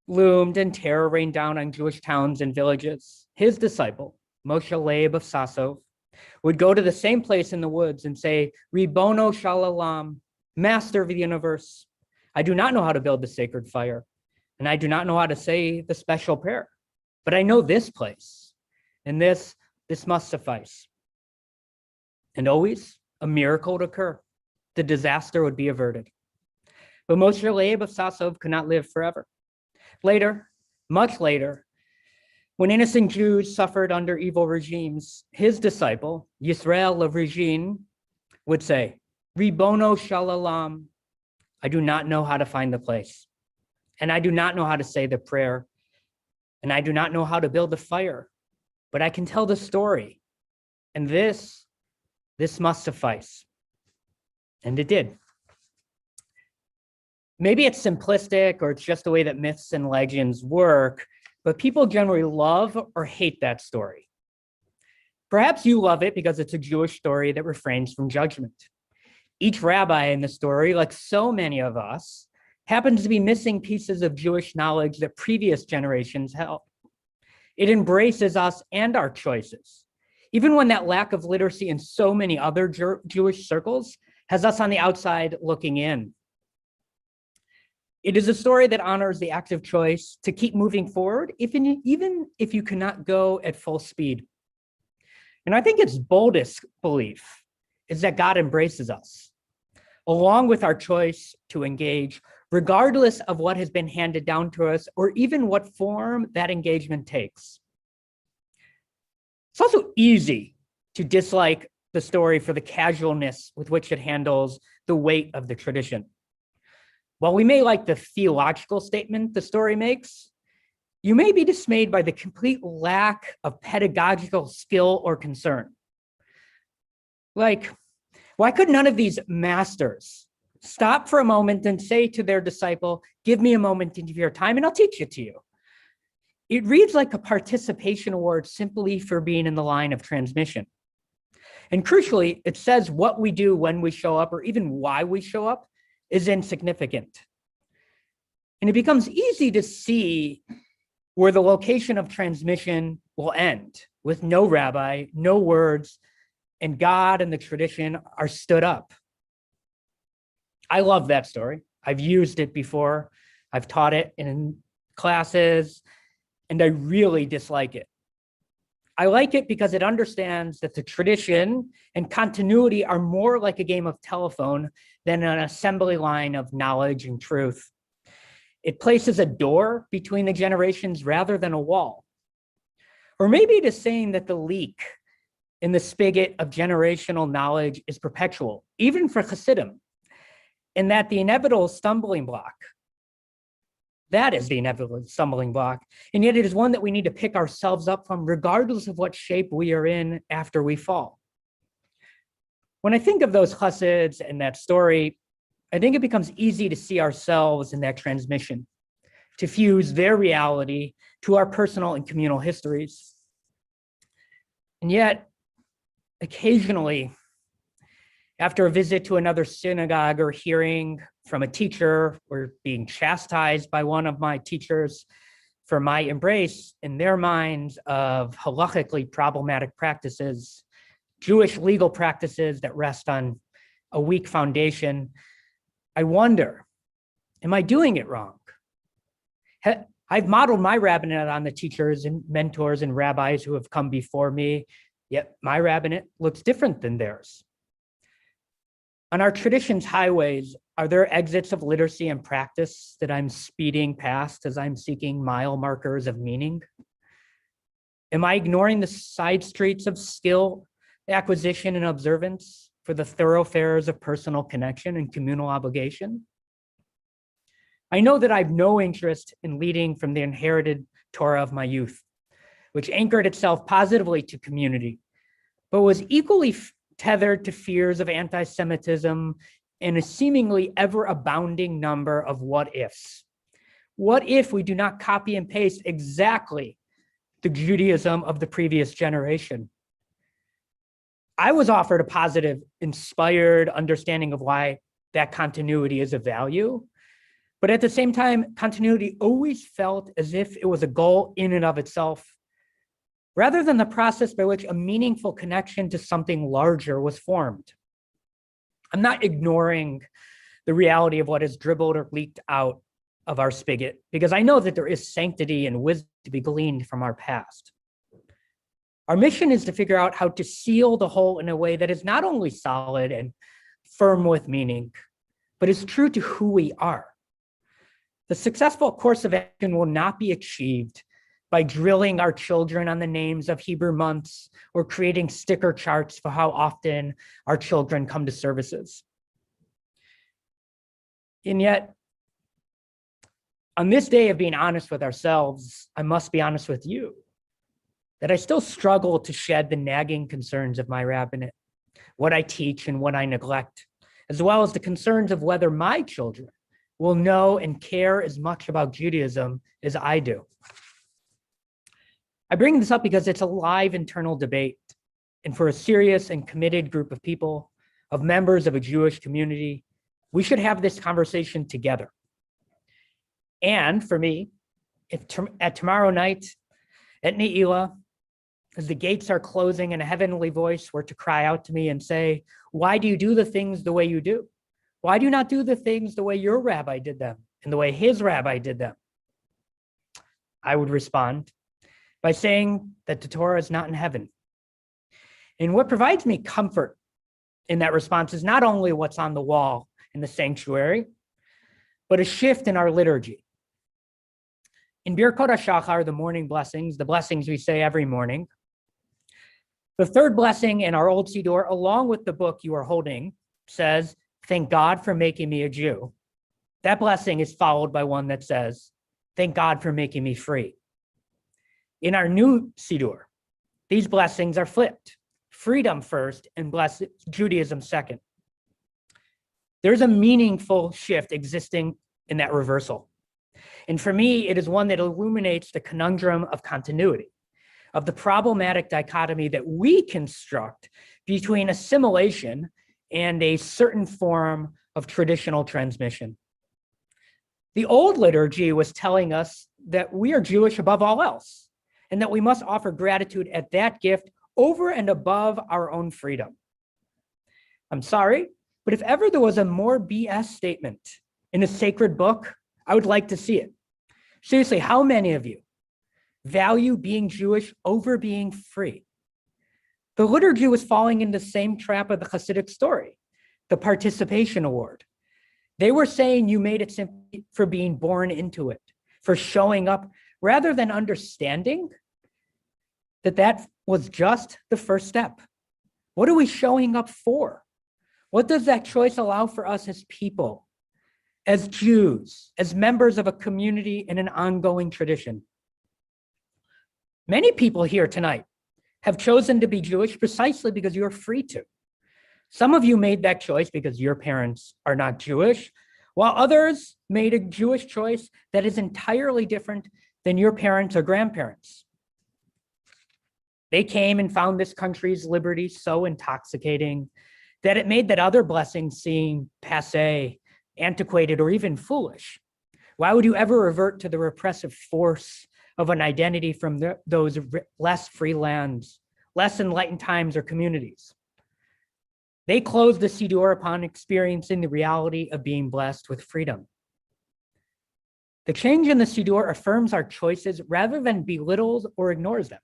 loomed and terror rained down on Jewish towns and villages, his disciple, Moshe Leib of Sasov, would go to the same place in the woods and say, Ribono shel olam, Master of the universe. I do not know how to build the sacred fire, and I do not know how to say the special prayer, but I know this place, and this must suffice. And always a miracle would occur. The disaster would be averted. But Moshe Leib of Sasov could not live forever. Later, much later, when innocent Jews suffered under evil regimes, his disciple, Yisrael of Regin, would say, Ribono shel olam, I do not know how to find the place, and I do not know how to say the prayer, and I do not know how to build the fire, but I can tell the story, and this must suffice. And it did. Maybe it's simplistic or it's just the way that myths and legends work, but people generally love or hate that story. Perhaps you love it because it's a Jewish story that refrains from judgment. Each rabbi in the story, like so many of us, happens to be missing pieces of Jewish knowledge that previous generations held. It embraces us and our choices, even when that lack of literacy in so many other Jewish circles has us on the outside looking in. It is a story that honors the active choice to keep moving forward, even if you cannot go at full speed. And I think its boldest belief is that God embraces us, along with our choice to engage, regardless of what has been handed down to us or even what form that engagement takes. It's also easy to dislike the story for the casualness with which it handles the weight of the tradition. While we may like the theological statement the story makes, you may be dismayed by the complete lack of pedagogical skill or concern. Like, why could none of these masters stop for a moment and say to their disciple, give me a moment of your time and I'll teach it to you? It reads like a participation award simply for being in the line of transmission. And crucially, it says what we do when we show up or even why we show up is insignificant. And it becomes easy to see where the location of transmission will end with no rabbi, no words, and God and the tradition are stood up. I love that story. I've used it before. I've taught it in classes, and I really dislike it. I like it because it understands that the tradition and continuity are more like a game of telephone than an assembly line of knowledge and truth. It places a door between the generations rather than a wall. Or maybe it is saying that the leak in the spigot of generational knowledge is perpetual, even for Hasidim, and that the inevitable stumbling block, that is the inevitable stumbling block, and yet it is one that we need to pick ourselves up from regardless of what shape we are in after we fall. When I think of those Hasids and that story, I think it becomes easy to see ourselves in that transmission. to fuse their reality to our personal and communal histories. And yet, occasionally, after a visit to another synagogue or hearing from a teacher or being chastised by one of my teachers for my embrace in their minds of halachically problematic practices, Jewish legal practices that rest on a weak foundation, I wonder, am I doing it wrong? I've modeled my rabbinate on the teachers and mentors and rabbis who have come before me, yet my rabbinate looks different than theirs. On our tradition's highways, are there exits of literacy and practice that I'm speeding past as I'm seeking mile markers of meaning? Am I ignoring the side streets of skill acquisition and observance for the thoroughfares of personal connection and communal obligation? I know that I have no interest in leading from the inherited Torah of my youth, which anchored itself positively to community, but was equally tethered to fears of anti-Semitism and a seemingly ever-abounding number of what-ifs. What if we do not copy and paste exactly the Judaism of the previous generation? I was offered a positive, inspired understanding of why that continuity is of value. But at the same time, continuity always felt as if it was a goal in and of itself, rather than the process by which a meaningful connection to something larger was formed. I'm not ignoring the reality of what has dribbled or leaked out of our spigot, because I know that there is sanctity and wisdom to be gleaned from our past. Our mission is to figure out how to seal the whole in a way that is not only solid and firm with meaning, but is true to who we are. The successful course of action will not be achieved by drilling our children on the names of Hebrew months or creating sticker charts for how often our children come to services. And yet, on this day of being honest with ourselves, I must be honest with you, that I still struggle to shed the nagging concerns of my rabbinate, what I teach and what I neglect, as well as the concerns of whether my children will know and care as much about Judaism as I do. I bring this up because it's a live internal debate, and for a serious and committed group of people, of members of a Jewish community, we should have this conversation together. And for me, if at tomorrow night at Ne'ilah, as the gates are closing and a heavenly voice were to cry out to me and say, why do you do the things the way you do? Why do you not do the things the way your rabbi did them and the way his rabbi did them? I would respond by saying that the Torah is not in heaven. And what provides me comfort in that response is not only what's on the wall in the sanctuary, but a shift in our liturgy. In Birkot HaShachar, the morning blessings, the blessings we say every morning, the third blessing in our Old Siddur, along with the book you are holding, says, thank God for making me a Jew. That blessing is followed by one that says, thank God for making me free. In our new Siddur, these blessings are flipped. Freedom first and Judaism second. There's a meaningful shift existing in that reversal. And for me, it is one that illuminates the conundrum of continuity, of the problematic dichotomy that we construct between assimilation and a certain form of traditional transmission. The old liturgy was telling us that we are Jewish above all else, and that we must offer gratitude at that gift over and above our own freedom. I'm sorry, but if ever there was a more BS statement in a sacred book, I would like to see it. Seriously, how many of you value being Jewish over being free? The liturgy was falling in the same trap of the Hasidic story, the participation award. They were saying you made it simply for being born into it, for showing up, rather than understanding that was just the first step. What are we showing up for? What does that choice allow for us as people, as Jews, as members of a community in an ongoing tradition? Many people here tonight have chosen to be Jewish precisely because you're free to. Some of you made that choice because your parents are not Jewish, while others made a Jewish choice that is entirely different than your parents or grandparents. They came and found this country's liberty so intoxicating that it made that other blessings seem passé, antiquated, or even foolish. Why would you ever revert to the repressive force of an identity from those less free lands, less enlightened times or communities? They closed the Siddur upon experiencing the reality of being blessed with freedom. The change in the Siddur affirms our choices rather than belittles or ignores them.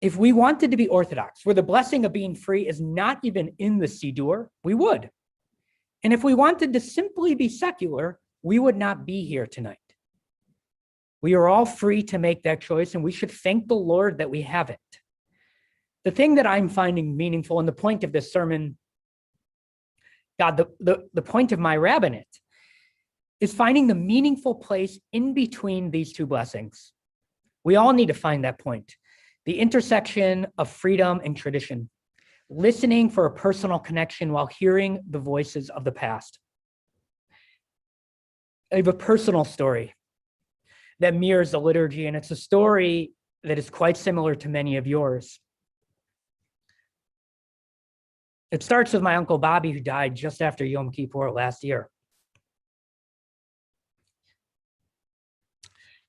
If we wanted to be Orthodox, where the blessing of being free is not even in the Siddur, we would. And if we wanted to simply be secular, we would not be here tonight. We are all free to make that choice, and we should thank the Lord that we have it. The thing that I'm finding meaningful, and the point of this sermon, the point of my rabbinate, is finding the meaningful place in between these two blessings. We all need to find that point, the intersection of freedom and tradition, listening for a personal connection while hearing the voices of the past. I have a personal story that mirrors the liturgy, and it's a story that is quite similar to many of yours. It starts with my Uncle Bobby, who died just after Yom Kippur last year.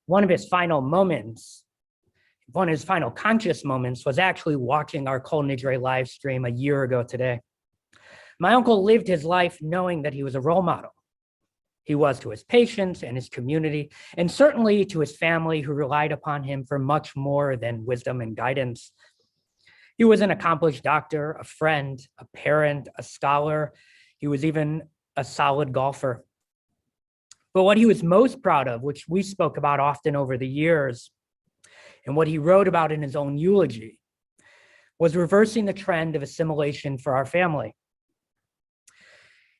One of his final conscious moments was actually watching our Kol Nidre live stream a year ago today. My uncle lived his life knowing that he was a role model. He was to his patients and his community, and certainly to his family, who relied upon him for much more than wisdom and guidance. He was an accomplished doctor, a friend, a parent, a scholar. He was even a solid golfer. But what he was most proud of, which we spoke about often over the years, and what he wrote about in his own eulogy, was reversing the trend of assimilation for our family.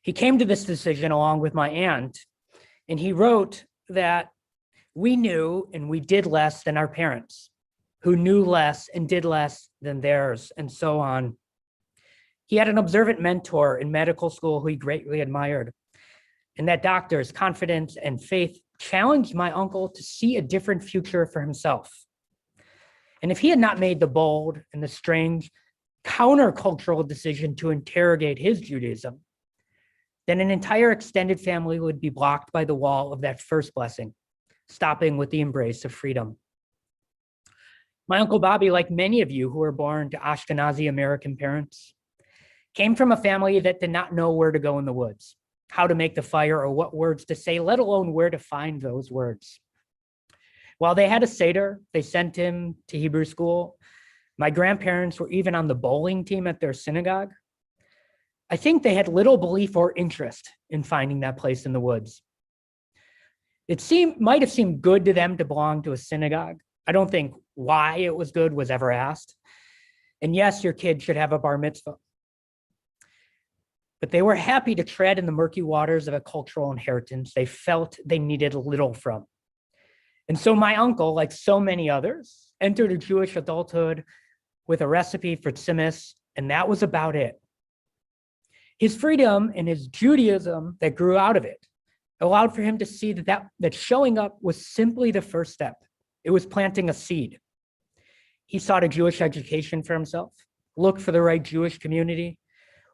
He came to this decision along with my aunt, and he wrote that we knew and we did less than our parents, who knew less and did less than theirs, and so on. He had an observant mentor in medical school who he greatly admired, and that doctor's confidence and faith challenged my uncle to see a different future for himself. And if he had not made the bold and the strange countercultural decision to interrogate his Judaism, then an entire extended family would be blocked by the wall of that first blessing, stopping with the embrace of freedom. My Uncle Bobby, like many of you who were born to Ashkenazi American parents, came from a family that did not know where to go in the woods, how to make the fire, or what words to say, let alone where to find those words. While they had a Seder, they sent him to Hebrew school. My grandparents were even on the bowling team at their synagogue. I think they had little belief or interest in finding that place in the woods. It might have seemed good to them to belong to a synagogue. I don't think why it was good was ever asked. And yes, your kid should have a bar mitzvah. But they were happy to tread in the murky waters of a cultural inheritance they felt they needed little from. And so my uncle, like so many others, entered a Jewish adulthood with a recipe for tzimmus, and that was about it. His freedom and his Judaism that grew out of it allowed for him to see that showing up was simply the first step. It was planting a seed. He sought a Jewish education for himself, looked for the right Jewish community,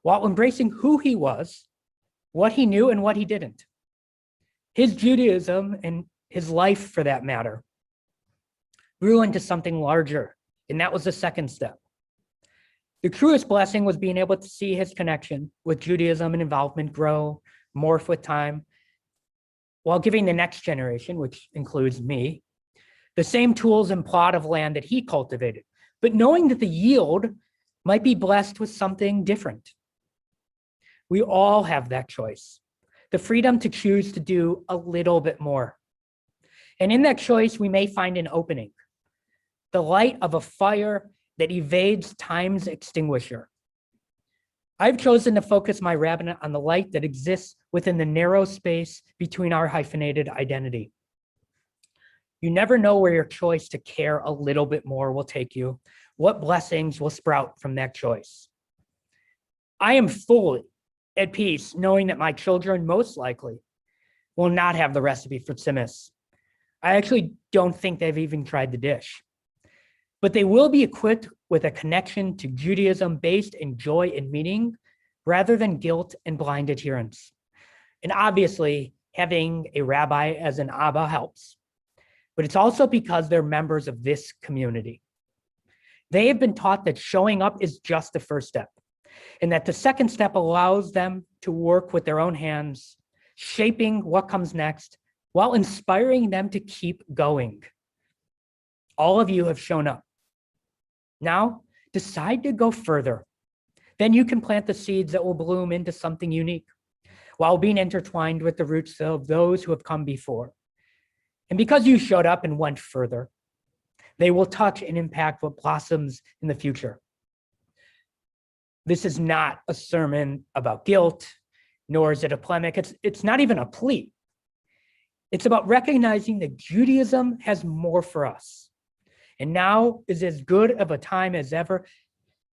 while embracing who he was, what he knew, and what he didn't. His Judaism, and his life for that matter, grew into something larger, and that was the second step. The truest blessing was being able to see his connection with Judaism and involvement grow, morph with time, while giving the next generation, which includes me, the same tools and plot of land that he cultivated, but knowing that the yield might be blessed with something different. We all have that choice, the freedom to choose to do a little bit more. And in that choice, we may find an opening, the light of a fire that evades time's extinguisher. I've chosen to focus my rabbinate on the light that exists within the narrow space between our hyphenated identity. You never know where your choice to care a little bit more will take you, what blessings will sprout from that choice. I am fully at peace, knowing that my children most likely will not have the recipe for tzimmus. I actually don't think they've even tried the dish. But they will be equipped with a connection to Judaism based in joy and meaning rather than guilt and blind adherence. And obviously, having a rabbi as an Abba helps. But it's also because they're members of this community. They have been taught that showing up is just the first step, and that the second step allows them to work with their own hands, shaping what comes next, while inspiring them to keep going. All of you have shown up. Now, decide to go further. Then you can plant the seeds that will bloom into something unique, while being intertwined with the roots of those who have come before. And because you showed up and went further, they will touch and impact what blossoms in the future. This is not a sermon about guilt, nor is it a polemic. It's not even a plea. It's about recognizing that Judaism has more for us. And now is as good of a time as ever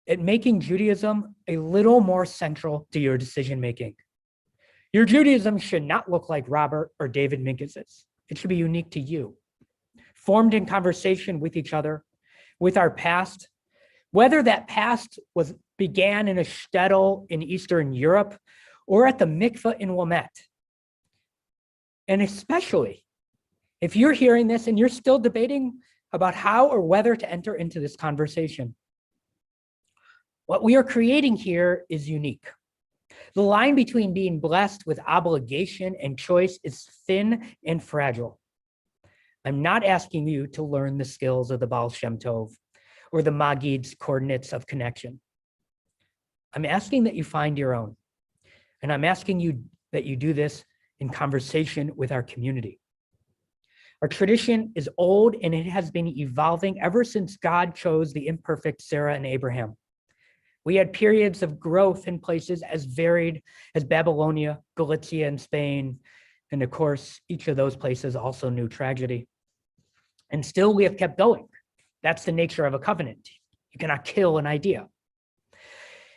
at making Judaism a little more central to your decision-making. Your Judaism should not look like Robert or David Minkus's. It should be unique to you, formed in conversation with each other, with our past, whether that past began in a shtetl in Eastern Europe or at the mikveh in Wilmette. And especially if you're hearing this and you're still debating about how or whether to enter into this conversation. What we are creating here is unique. The line between being blessed with obligation and choice is thin and fragile. I'm not asking you to learn the skills of the Baal Shem Tov or the Magid's coordinates of connection. I'm asking that you find your own. And I'm asking you that you do this in conversation with our community. Our tradition is old and it has been evolving ever since God chose the imperfect Sarah and Abraham. We had periods of growth in places as varied as Babylonia, Galicia, and Spain. And of course, each of those places also knew tragedy. And still we have kept going. That's the nature of a covenant. You cannot kill an idea.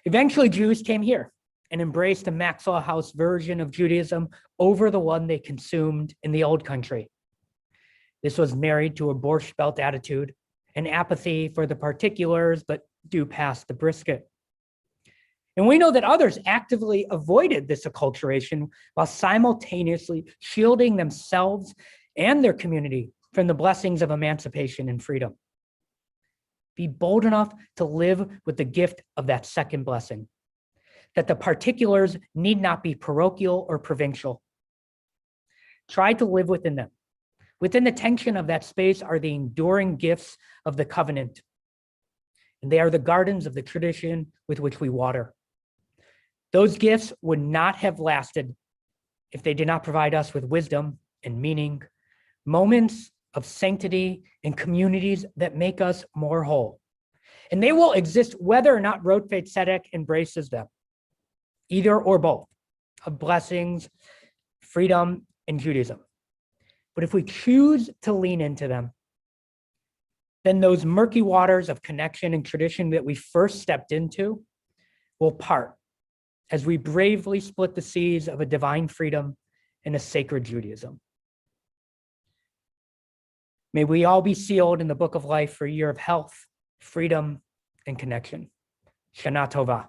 Eventually, Jews came here and embraced the Maxwell House version of Judaism over the one they consumed in the old country. This was married to a borscht belt attitude, an apathy for the particulars, but do pass the brisket. And we know that others actively avoided this acculturation while simultaneously shielding themselves and their community from the blessings of emancipation and freedom. Be bold enough to live with the gift of that second blessing, that the particulars need not be parochial or provincial. Try to live within them. Within the tension of that space are the enduring gifts of the covenant. And they are the gardens of the tradition with which we water. Those gifts would not have lasted if they did not provide us with wisdom and meaning, moments of sanctity and communities that make us more whole. And they will exist whether or not Rot Tzedek embraces them, either or both, of blessings, freedom, and Judaism. But if we choose to lean into them, then those murky waters of connection and tradition that we first stepped into will part as we bravely split the seas of a divine freedom and a sacred Judaism. May we all be sealed in the book of life for a year of health, freedom, and connection. Shana Tova.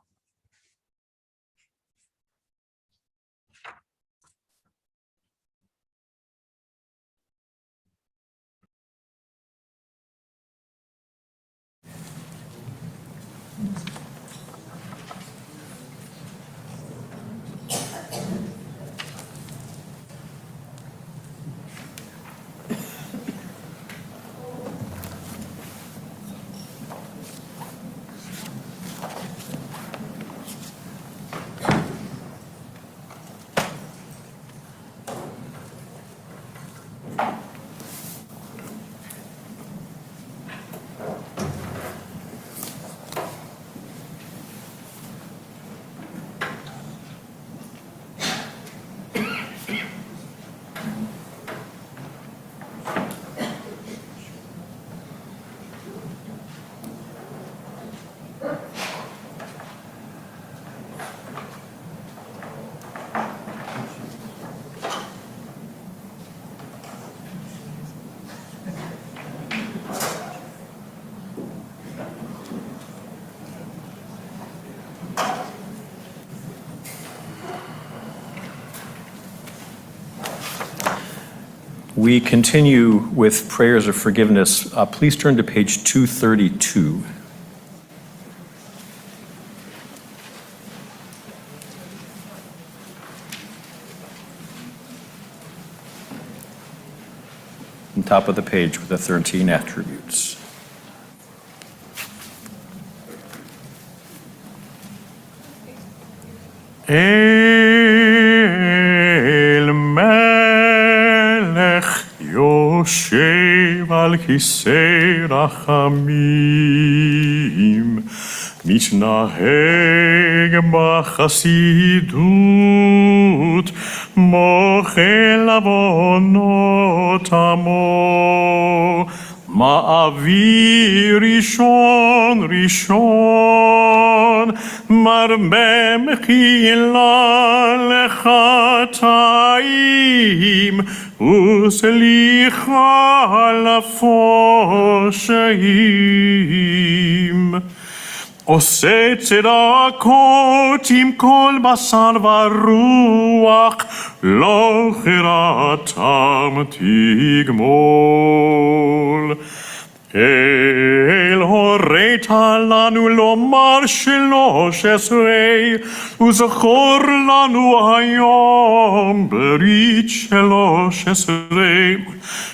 We continue with prayers of forgiveness. Please turn to page 232. On top of the page with the 13 attributes. אל מלך יושב על כיסא רחמים, מתנהג בחסידות, מוחל עוונות עמו, מעביר ראשון ראשון, מרבה מחילה לחטאים, וסליחה לפושעים. עושה צדקות עם כל בשר ורוח, לא חרתם תגמול. אל הורית לנו לומר 13, וזכור לנו היום ברית 13,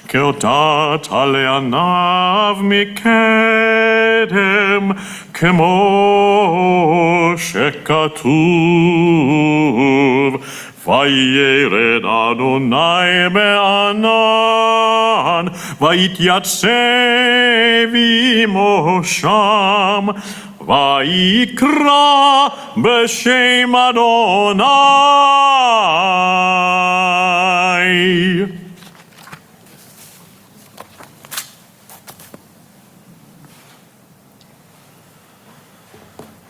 כי הודעת לעיניו מקדם, כמו שכתוב, וירד אדוני בענן, ויתייצב עמו שם, ויקרא בשם אדוני.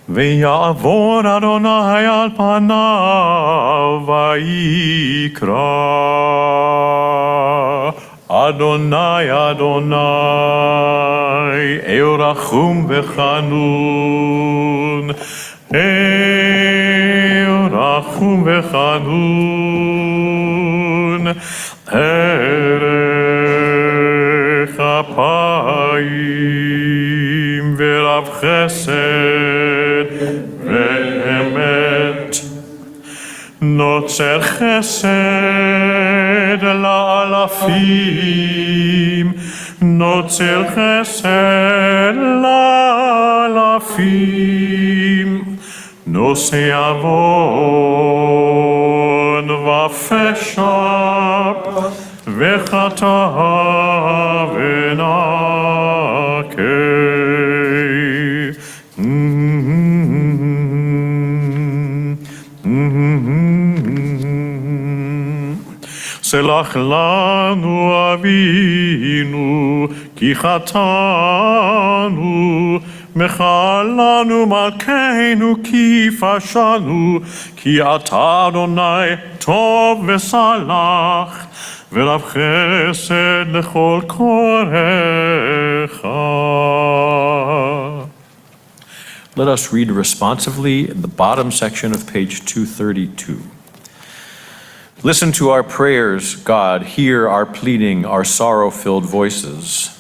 ויעבור אדוני על פניו ויקרא, אדוני אדוני אל רחום וחנון, אל רחום וחנון, ערך אפיים ורב חסד ואמת, נוצר חסד לאלפים, נוצר חסד לאלפים, נושא עוון ופשע וחטא ונקה. סלח לנו אבינו, כי חטאנו, מחל לנו מלכנו, כי פשענו, כי אתה אדוני טוב וסלח, ורב חסד לכל קוראיך. Let us read responsively in the bottom section of page 232. Listen to our prayers, God. Hear our pleading, our sorrow-filled voices.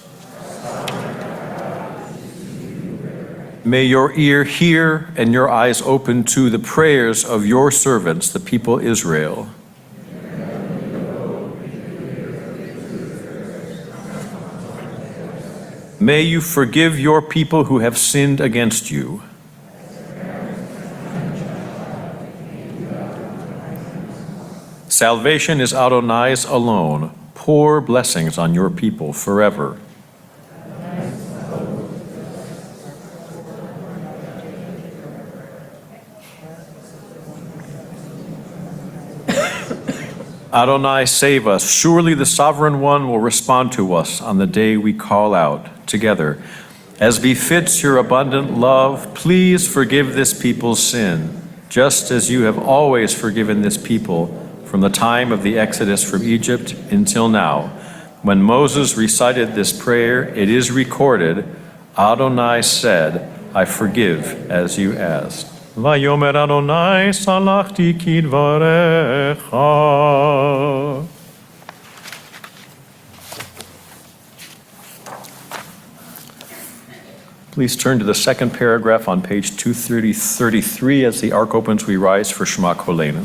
May your ear hear and your eyes open to the prayers of your servants, the people Israel. May you forgive your people who have sinned against you. Salvation is Adonai's alone. Pour blessings on your people forever. Adonai, save us. Surely the Sovereign One will respond to us on the day we call out together. As befits your abundant love, please forgive this people's sin, just as you have always forgiven this people from the time of the Exodus from Egypt until now. When Moses recited this prayer, it is recorded, Adonai said, I forgive as you asked. Vayomer Adonai salachti kidvarecha. Please turn to the second paragraph on page 233. As the ark opens, we rise for Shema Kolenu.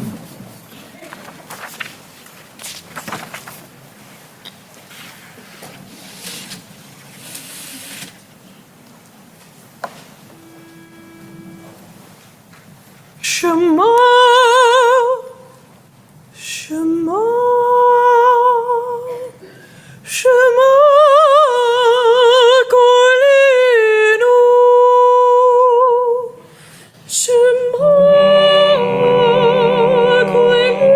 Shema, Shema, Shema Kolenu, Shema Kolenu,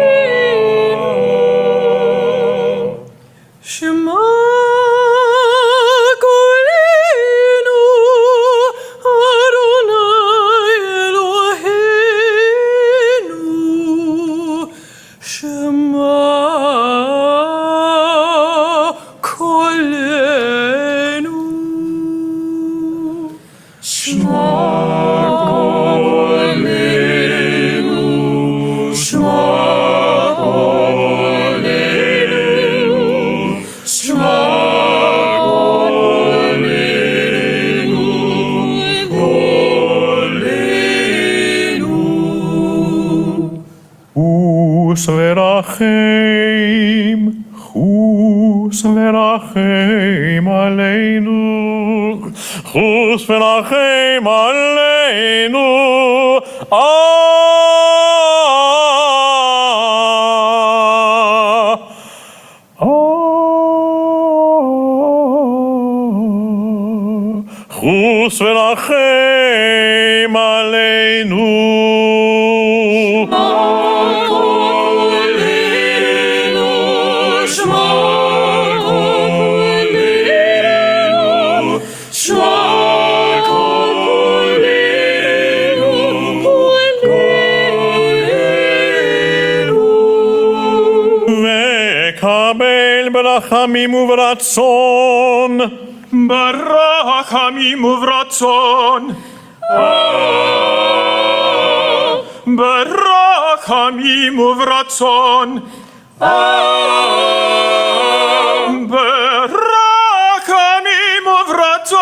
Shema Kolenu, Adonai Eloheinu, Shema Kolenu, Shema Kolenu, Shema Kolenu, Shema Chus ורחם עלינו, חוס ורחם עלינו, חוס ורחם עלינו. וקבל ברחמים וברצון, ברחמים וברצון, ברחמים וברצון, ברחמים וברצון,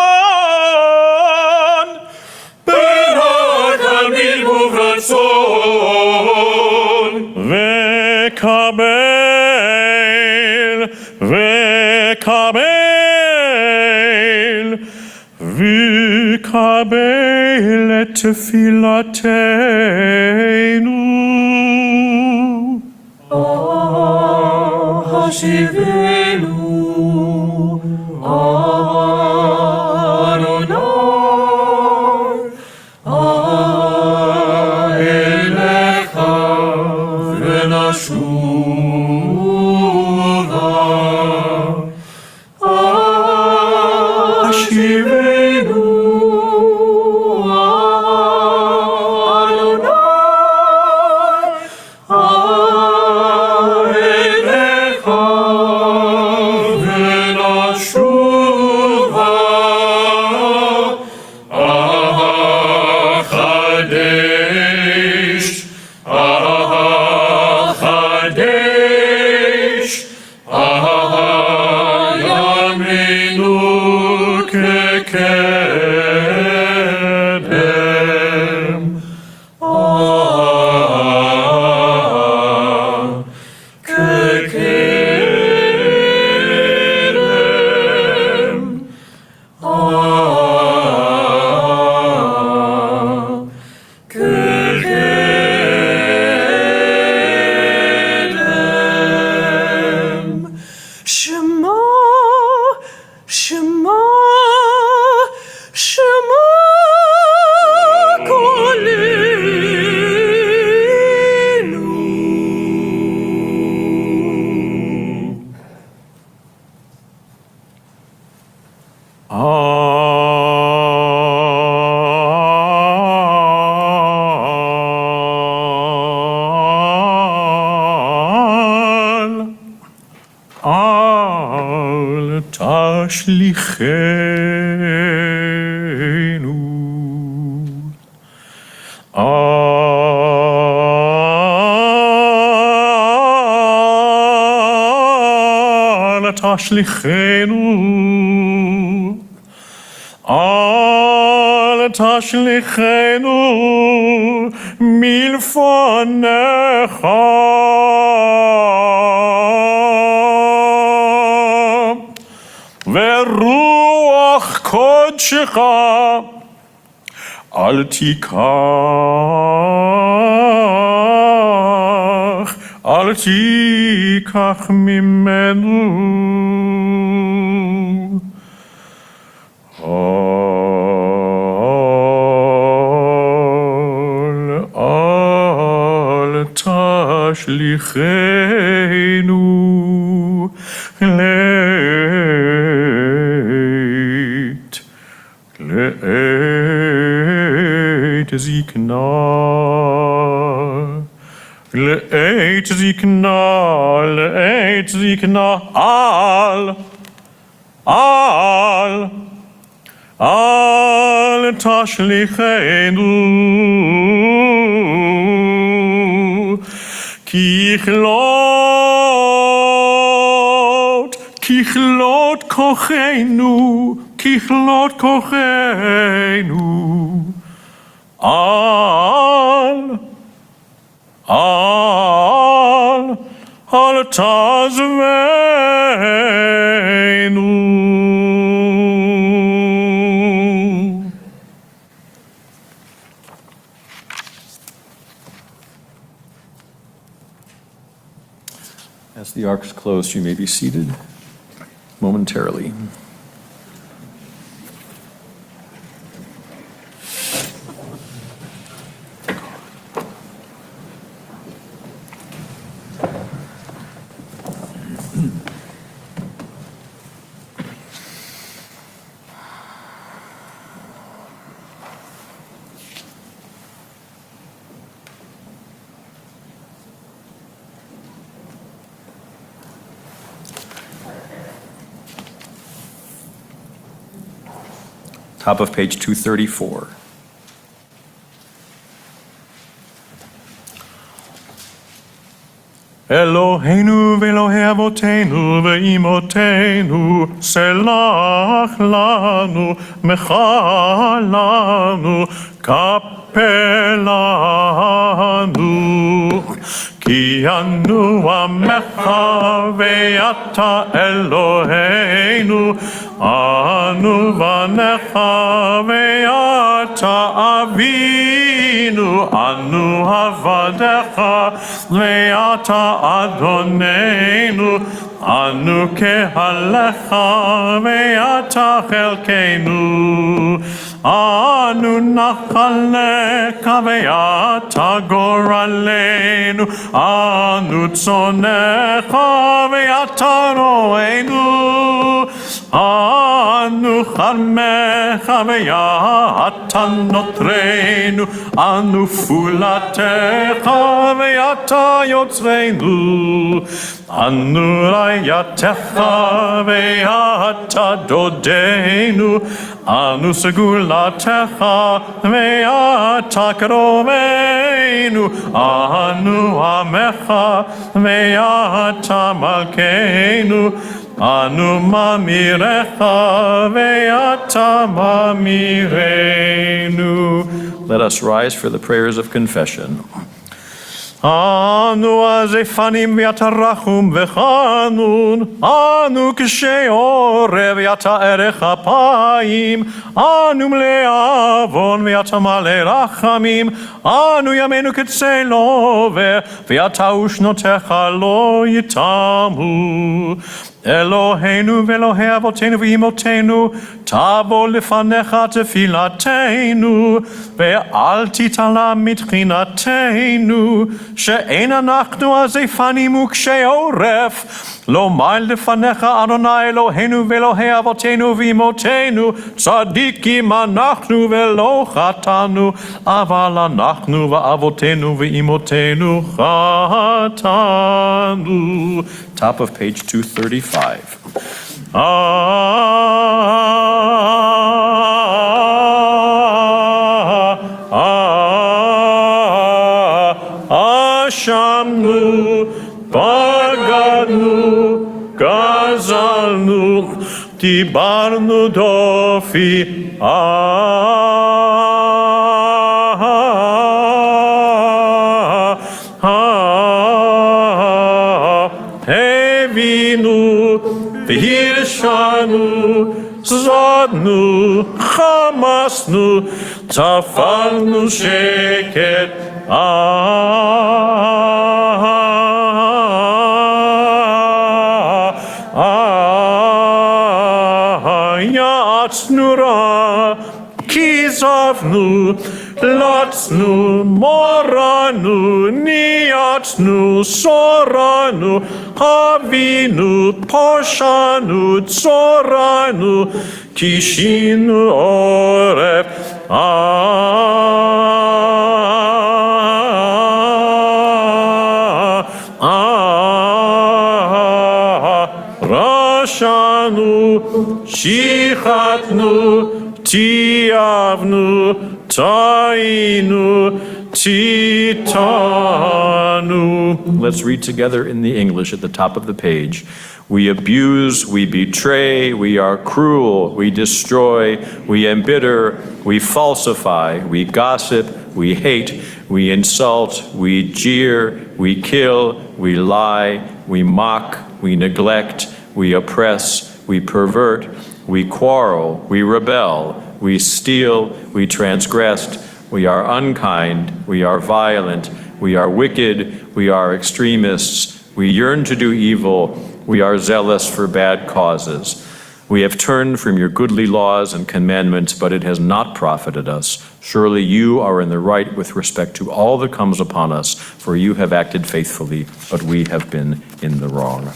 ברחמים וברצון, וקבל, וקבל, וקבל את תפילתנו. השיבנו, אדוני, אליך ונשובה. השיבנו, אליך ונשובה. החדש, החדש, ימינו כקדם. כקדם. Shema, Shema, Shema Kolenu. אל תשליכנו, אל תשליכנו, אל תשליכנו מלפניך. ורוח קודשך אל תיקח, אל תיקח ממנו. אל תשליכנו לעת זקנה, לעת זקנה, לעת זקנה. אל תשליכנו ככלות כוחנו, ככלות כוחנו. אל תעזבנו. As the arcs close, you may be seated momentarily. Top of page 234. אלוהינו ואלוהי אבותינו ואימותינו, סלח לנו, מחל לנו, כפר לנו. כי אנו עמך ואתה אלוהינו, אנו בניך ואתה אבינו, אנו עבדיך ואתה אדוננו, אנו קהלך ואתה חלקנו, אנו נחלך ואתה גורלנו, אנו צונך ואתה רוענו, אנו חרמך ואתה נוטרנו, אנו פולתך ואתה יוצרנו, אנו רעייתך ואתה דודנו, אנו סגולתך ואתה קרובנו, אנו עמך ואתה מלכנו, אנו ממירך ואתה ממירנו. Let us rise for the prayers of confession. אנו הזפנים ואתה רחום וחנון, אנו קשי עורף ואתה ערך אפיים, אנו מלא עוון ואתה מלא רחמים, אנו ימינו קצה לא עובר ואתה ושנותיך לא יתמו. אלוהינו ואלוהי אבותינו ואימותינו, תבוא לפניך תפילתנו, ואל תתעלה מתחינתנו, שאין אנחנו הזפנים וקשי עורף, לומר לפניך אדוני אלוהינו ואלוהי אבותינו ואימותינו, צדיקים אנחנו ולא חטאנו, אבל אנחנו ואבותינו ואימותינו חטאנו. Top of page 235. אשמנו, בגדנו, גזלנו, דיברנו דופי, והרשענו, זדנו, חמסנו, טפלנו שקט. יעצנו רע, כיזבנו, לצנו, מורנו, ניאצנו, סורנו, אבינו, פושענו, צורנו, קישינו עורף. רשענו, שיחתנו, תיעבנו, טעינו, תיתנו. Let's read together in the English at the top of the page. We abuse, we betray, we are cruel, we destroy, we embitter, we falsify, we gossip, we hate, we insult, we jeer, we kill, we lie, we mock, we neglect, we oppress, we pervert, we quarrel, we rebel, we steal, we transgressed, we are unkind, we are violent, we are wicked, we are extremists, we yearn to do evil, we are zealous for bad causes. We have turned from your goodly laws and commandments, but it has not profited us. Surely you are in the right with respect to all that comes upon us, for you have acted faithfully, but we have been in the wrong.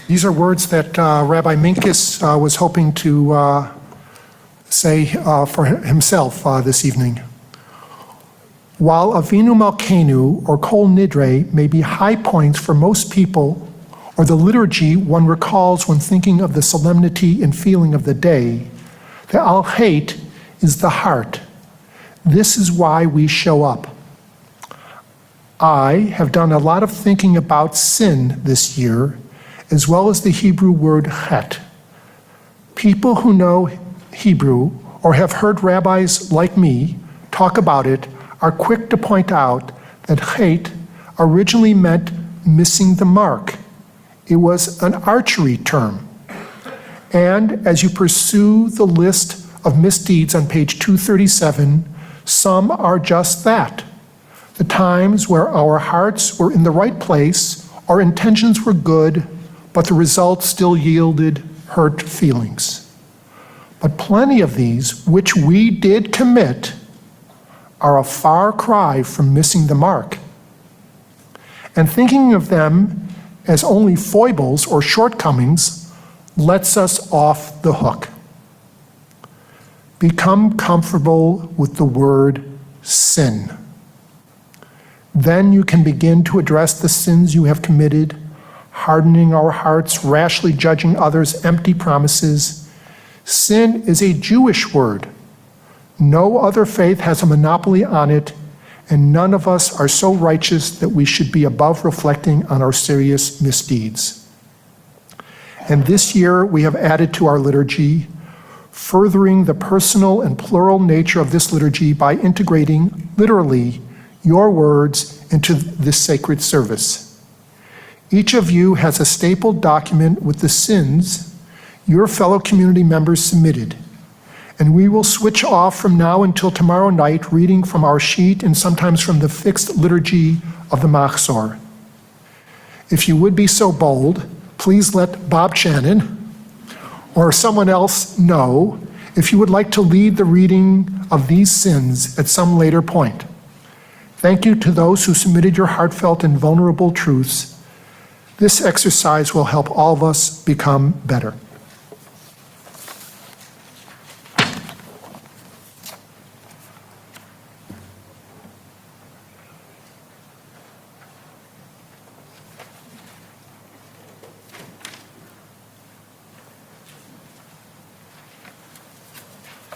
These are words that Rabbi Minkus was hoping to say for himself this evening. While Avinu Malkeinu or Kol Nidre may be high points for most people, or the liturgy one recalls when thinking of the solemnity and feeling of the day, the Al-Hait is the heart. This is why we show up. I have done a lot of thinking about sin this year, as well as the Hebrew word chet. People who know Hebrew or have heard rabbis like me talk about it are quick to point out that chet originally meant missing the mark. It was an archery term. And as you pursue the list of misdeeds on page 237, some are just that. The times where our hearts were in the right place, our intentions were good, but the result still yielded hurt feelings. But plenty of these, which we did commit, are a far cry from missing the mark. And thinking of them as only foibles or shortcomings lets us off the hook. Become comfortable with the word sin. Then you can begin to address the sins you have committed, hardening our hearts, rashly judging others' empty promises. Sin is a Jewish word. No other faith has a monopoly on it, and none of us are so righteous that we should be above reflecting on our serious misdeeds. And this year we have added to our liturgy, furthering the personal and plural nature of this liturgy by integrating, literally, your words into this sacred service. Each of you has a stapled document with the sins your fellow community members submitted, and we will switch off from now until tomorrow night, reading from our sheet and sometimes from the fixed liturgy of the Machzor. If you would be so bold, please let Bob Shannon or someone else know if you would like to lead the reading of these sins at some later point. Thank you to those who submitted your heartfelt and vulnerable truths. This exercise will help all of us become better.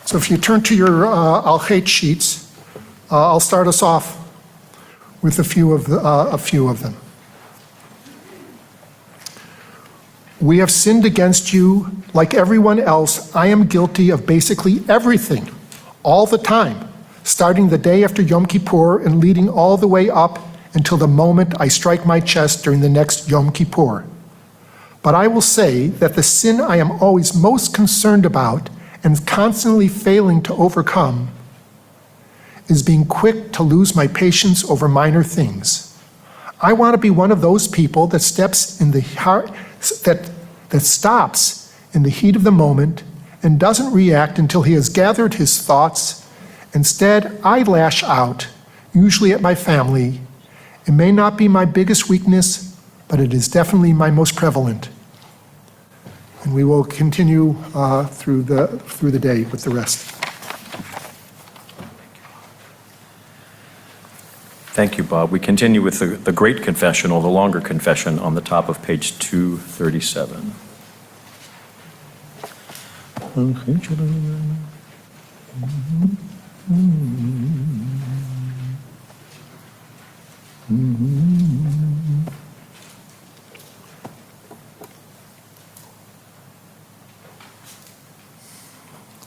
So if you turn to your Al-Hait sheets, I'll start us off with a few of them. We have sinned against you. Like everyone else, I am guilty of basically everything, all the time, starting the day after Yom Kippur and leading all the way up until the moment I strike my chest during the next Yom Kippur. But I will say that the sin I am always most concerned about and constantly failing to overcome is being quick to lose my patience over minor things. I want to be one of those people that steps in the heart, that stops in the heat of the moment and doesn't react until he has gathered his thoughts. Instead, I lash out, usually at my family. It may not be my biggest weakness, but it is definitely my most prevalent. And we will continue through the day with the rest. Thank you, Bob. We continue with the Great Confessional, the longer confession, on the top of page 237.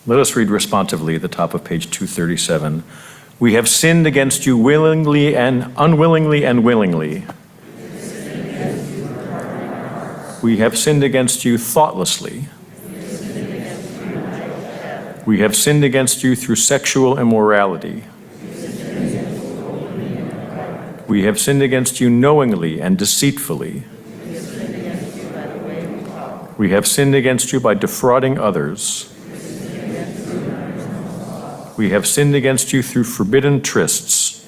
Let us read responsively at the top of page 237. We have sinned against you willingly and unwillingly and willingly. We have sinned against you thoughtlessly. We have sinned against you through sexual immorality. We have sinned against you knowingly and deceitfully. We have sinned against you by defrauding others. We have sinned against you through forbidden trysts.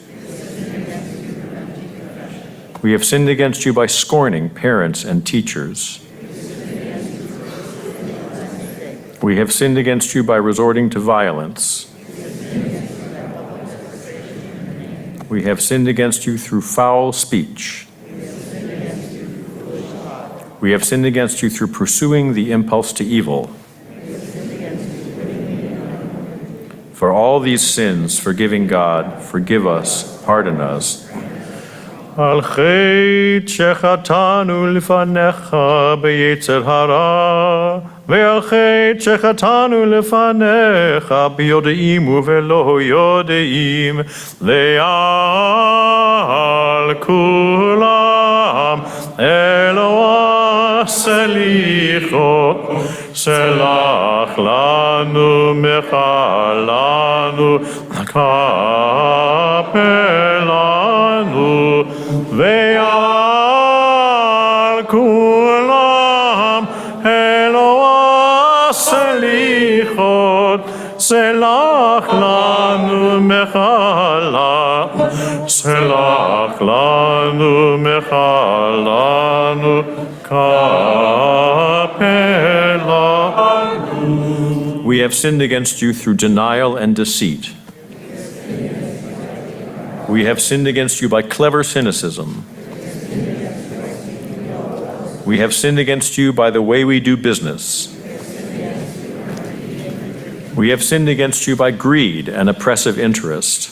We have sinned against you by scorning parents and teachers. We have sinned against you by resorting to violence. We have sinned against you through foul speech. We have sinned against you through pursuing the impulse to evil. For all these sins, forgiving God, forgive us, pardon us. על חטא שחטאנו לפניך ביצר הרע, ועל חטא שחטאנו לפניך ביודעים ובלא יודעים, ועל כולם אלוה סליחו, סלח לנו מחלנו, כפר לנו, ועל כולם אלוה סליחות, סלח לנו מחלה, סלח לנו מחלנו, כפר לנו. We have sinned against you through denial and deceit. We have sinned against you by clever cynicism. We have sinned against you by the way we do business. We have sinned against you by greed and oppressive interest.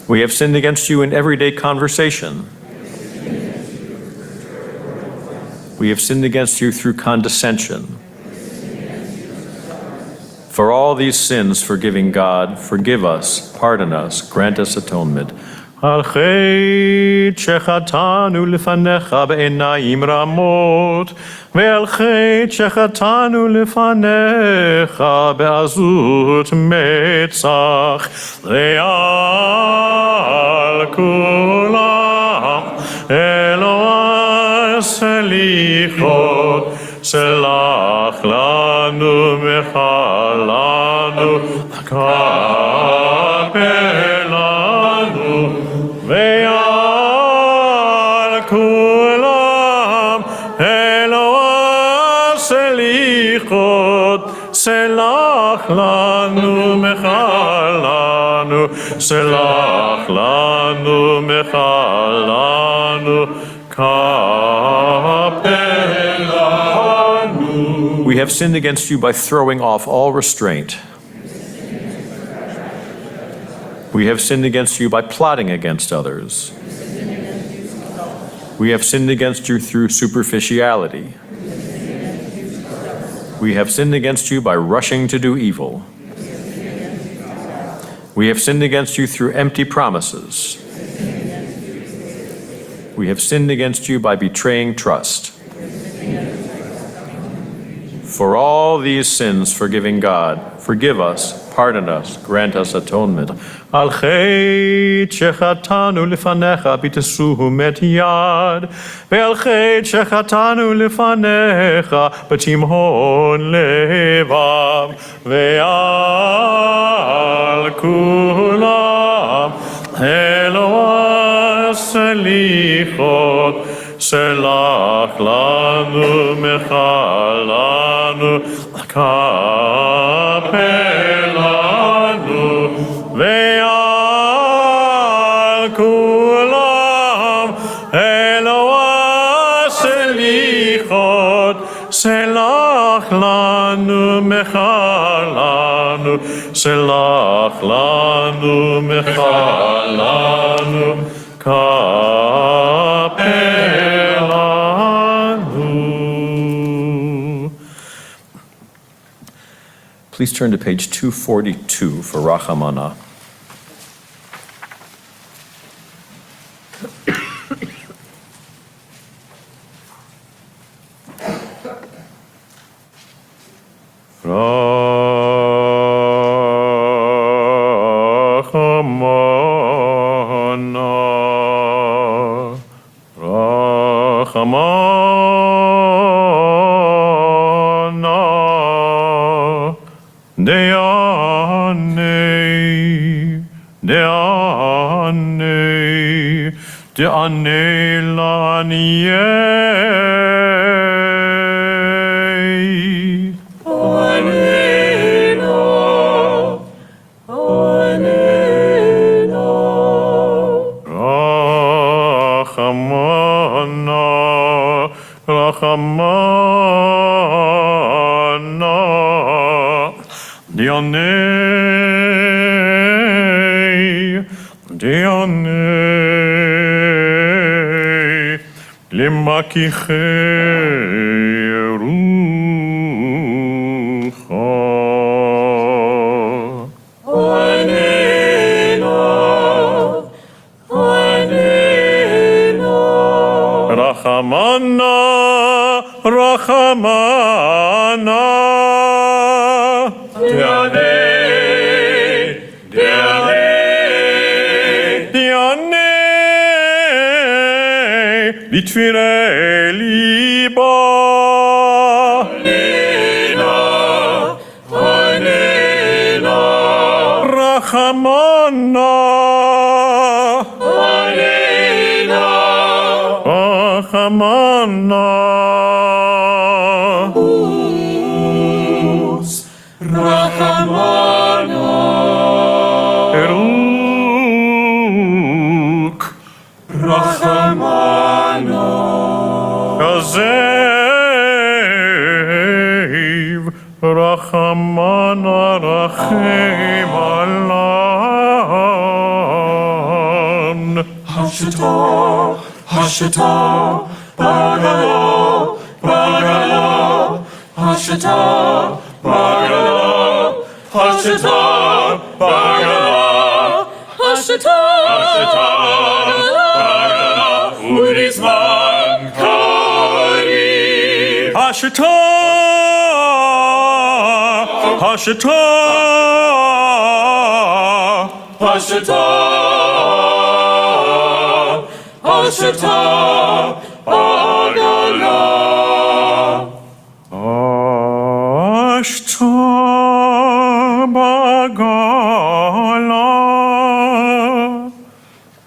We have sinned against you in everyday conversation. We have sinned against you through condescension. For all these sins, forgiving God, forgive us, pardon us, grant us atonement. על חטא שחטאנו לפניך בעיניים רמות, ועל חטא שחטאנו לפניך בעזות מצח, ועל כולם אלוה סליחות, סלח לנו מחלנו, כפר לנו, ועל כולם אלוה סליחות, סלח לנו מחלנו, סלח לנו מחלנו, כפר לנו. We have sinned against you by throwing off all restraint. We have sinned against you by plotting against others. We have sinned against you through superficiality. We have sinned against you by rushing to do evil. We have sinned against you through empty promises. We have sinned against you by betraying trust. For all these sins, forgiving God, forgive us, pardon us, grant us atonement. Al chet shechatanu lefanecha b'tesuhum et yad, ve'al chet shechatanu lefanecha b'timhon levav, ve'al kulam Eloah selichot, selach lanu mechalanu kapelanu ve'al kulam Eloah selichot, selach lanu mechalanu, selach lanu mechalanu kapelanu. Please turn to page 242 for Rachamana. Rachamana, de'anei la'aniyei. Rachamana, Rachamana, Deanei, Limakichei Rucha. Rachamana, Rachamana, Deanei, Litvirei liba, Rachamana, Rachamana, Eruk, Kazev, Rachamana, Rachem alam. Hashata, Hashata, Bagala, Bagala, Hashata, Bagala, Hashata, Bagala, Hashata, Bagala, Urizman Kari, Hashata, Hashata, Hashata, Hashata, Bagala. Ashta bagala,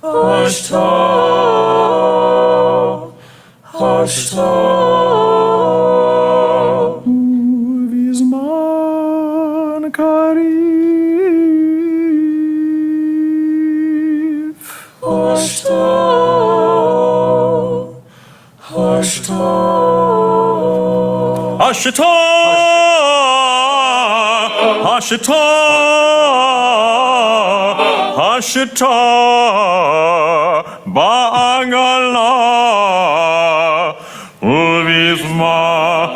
Hashta, Hashta, Vizman karif. Hashta, Hashta, Ashta, Ashta, Ashta, בעגלה ובזמן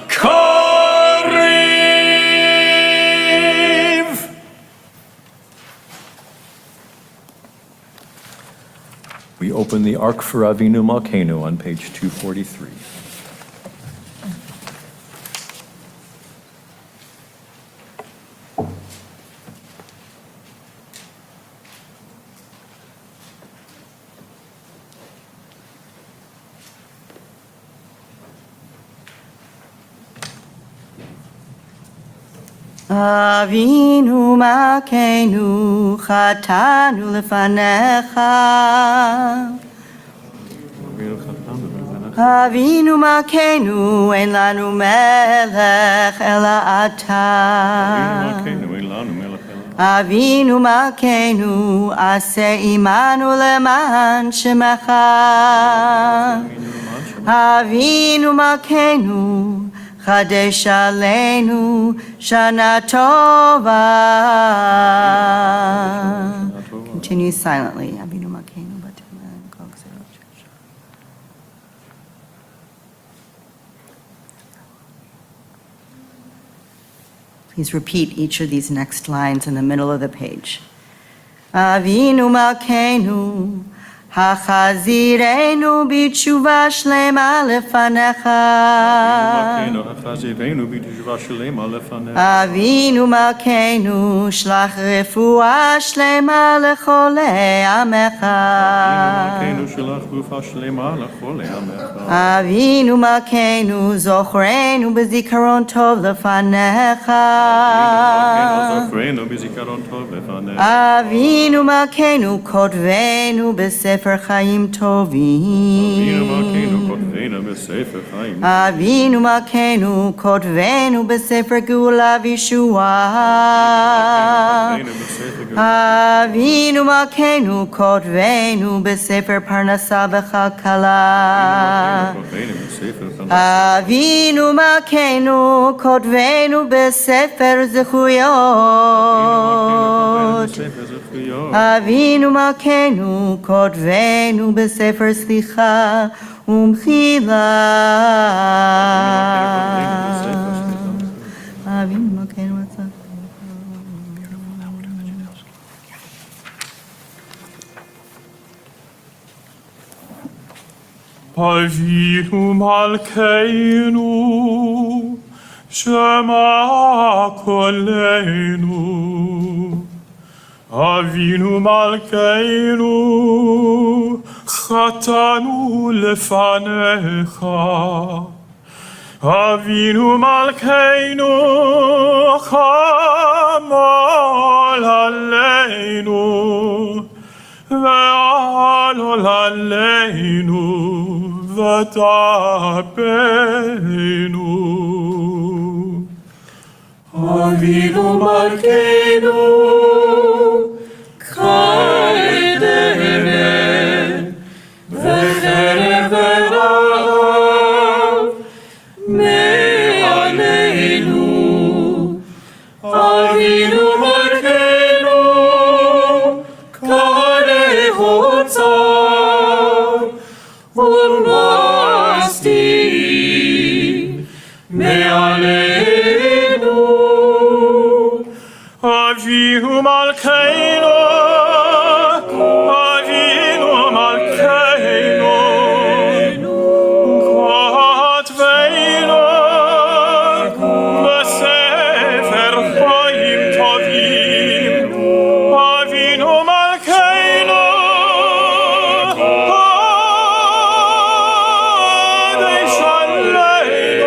קריב. We open the Ark for Avinu Malkeinu on page 243. אבינו מלכנו חטאנו לפניך אבינו מלכנו אין לנו מלך אלא אתה אבינו מלכנו עשה עמנו למען שמך אבינו מלכנו חדש עלינו שנה טובה. Continue silently. אבינו מלכנו בתמלך כל גזרות. Please repeat each of these next lines in the middle of the page. אבינו מלכנו החזירנו בתשובה שלמה לפניך אבינו מלכנו שלח רפואה שלמה לחולי עמך אבינו מלכנו זוכרנו בזיכרון טוב לפניך אבינו מלכנו כותבנו בספר חיים טובים אבינו מלכנו כותבנו בספר גאולה וישועה אבינו מלכנו כותבנו בספר פרנסה וכלכלה אבינו מלכנו כותבנו בספר זכויות אבינו מלכנו כותבנו בספר סליחה ומחילה אבינו מלכנו אבינו מלכנו שמע קולנו אבינו מלכנו חטאנו לפניך אבינו מלכנו חמול עלינו ועל עוללינו ותרפאנו אבינו מלכנו קיידמן וחרב ורעב מעלינו אבינו מלכנו קרא הוצר ולמסתי מעלינו אבינו מלכנו אבינו מלכנו כתבנו בספר חיים טובים אבינו מלכנו קדש עלינו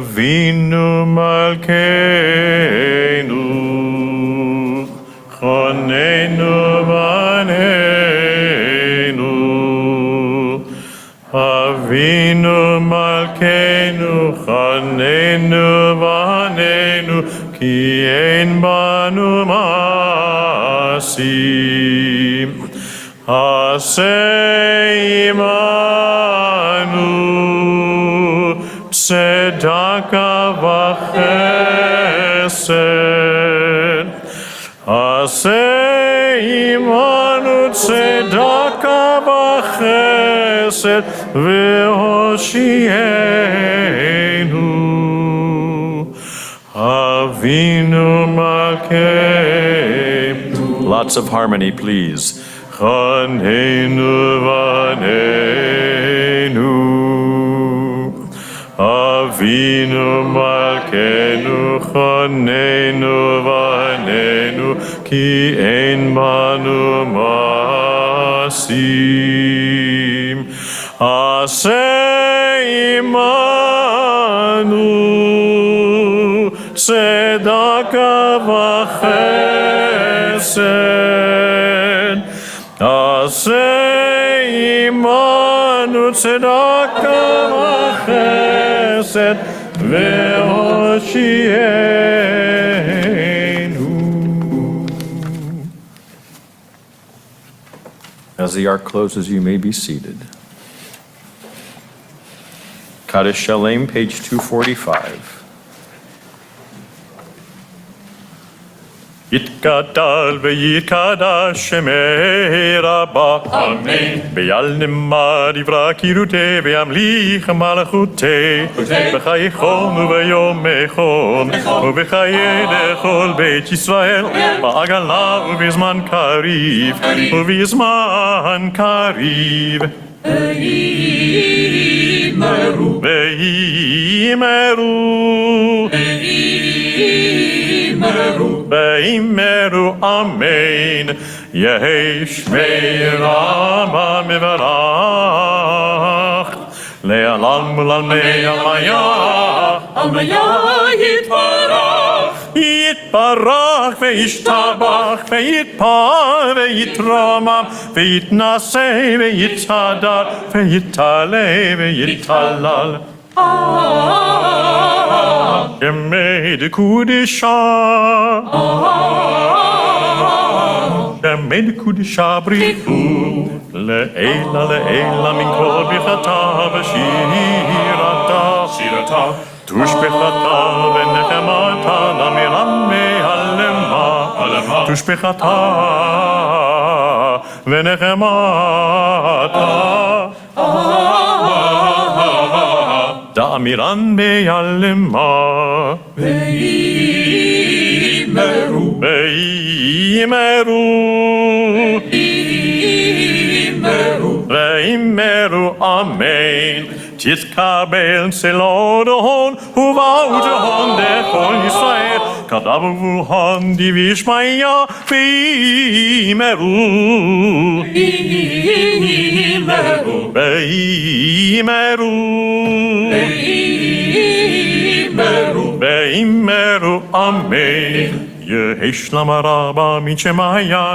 Avinu Malkeinu, Chonenu Vaneinu. Avinu Malkeinu, Chonenu Vaneinu, Ki ein banu masim. Aseh imanu tzedaka v'chesed. Aseh imanu tzedaka v'chesed v'hoshienu. Avinu Malkeinu. Lots of harmony, please. Chonenu vaneinu, Avinu Malkeinu, Chonenu vaneinu, Ki ein banu masim. Aseh imanu tzedaka v'chesed. Aseh imanu tzedaka v'chesed v'hoshienu. As the ark closes, you may be seated. Kaddish Shalem, page 245. Yitgadal ve'yitkadash shemei Rabba. Amen. Ve'al nimad ivra kirute ve'amlich malachute. V'chayichom u'v'yom echom u'v'chaye lechol beit Yisrael ba'agala u'v'zman kariv u'v'zman kariv. Ve'imeru. Ve'imeru. Ve'imeru, amen. Yehi shmei Rama mevarach. Le'alam u'lalmei amaya. Amaya yitbarach. Yitbarach ve'yishtabach ve'yitpar ve'yitramam ve'yitnaseh ve'yitzadar ve'yitaleh ve'yitalal. Shemei dekudisha. Shemei dekudisha brichu. Le'ela min kol bichata v'shirata. Shirata. Tushbechata v'nechemata lamiram me'alema. Tushbechata v'nechemata. Da'amiran me'alema. Ve'imeru. Ve'imeru. Ve'imeru, amen. Titkabel selodon, huvaudohon dechol Yisrael, kadavuhon divishmaya, ve'imeru. Ve'imeru. Ve'imeru, amen. Yehishlam Rabba michemaya,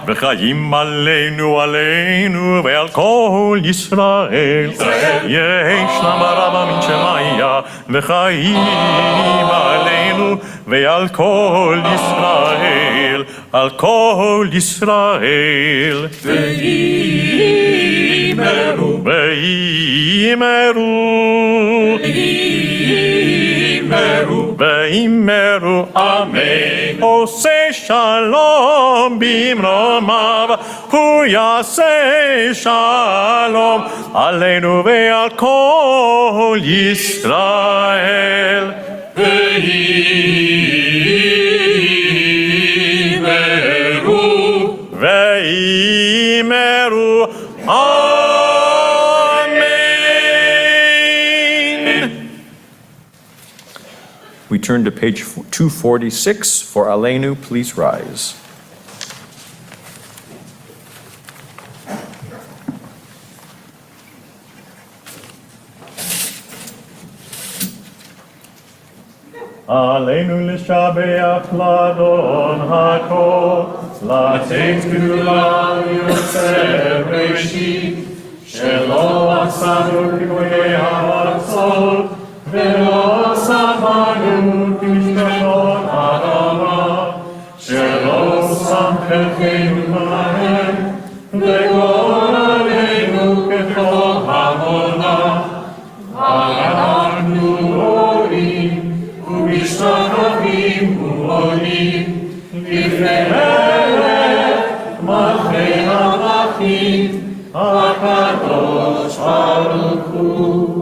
v'chayim aleinu ve'al kol Yisrael. Yehishlam Rabba michemaya, v'chayim aleinu ve'al kol Yisrael, al kol Yisrael. Ve'imeru. Ve'imeru. Ve'imeru, amen. Oseh shalom bimromav, hu yaseh shalom aleinu ve'al kol Yisrael. Ve'imeru. Ve'imeru, amen. We turn to page 246 for Aleinu. Please rise. עלינו לשבח לאדון הכל, לתת גדולה יוצר בראשית, שלא עשנו פיגועי הארצות, ולא שמנו פשטות האדמה, שלא שם חלקנו בהם, וגורלנו ככל המונה. אנחנו עולים ומשתחווים ועולים לפני מלכי המלכים הקדוש ברוך הוא.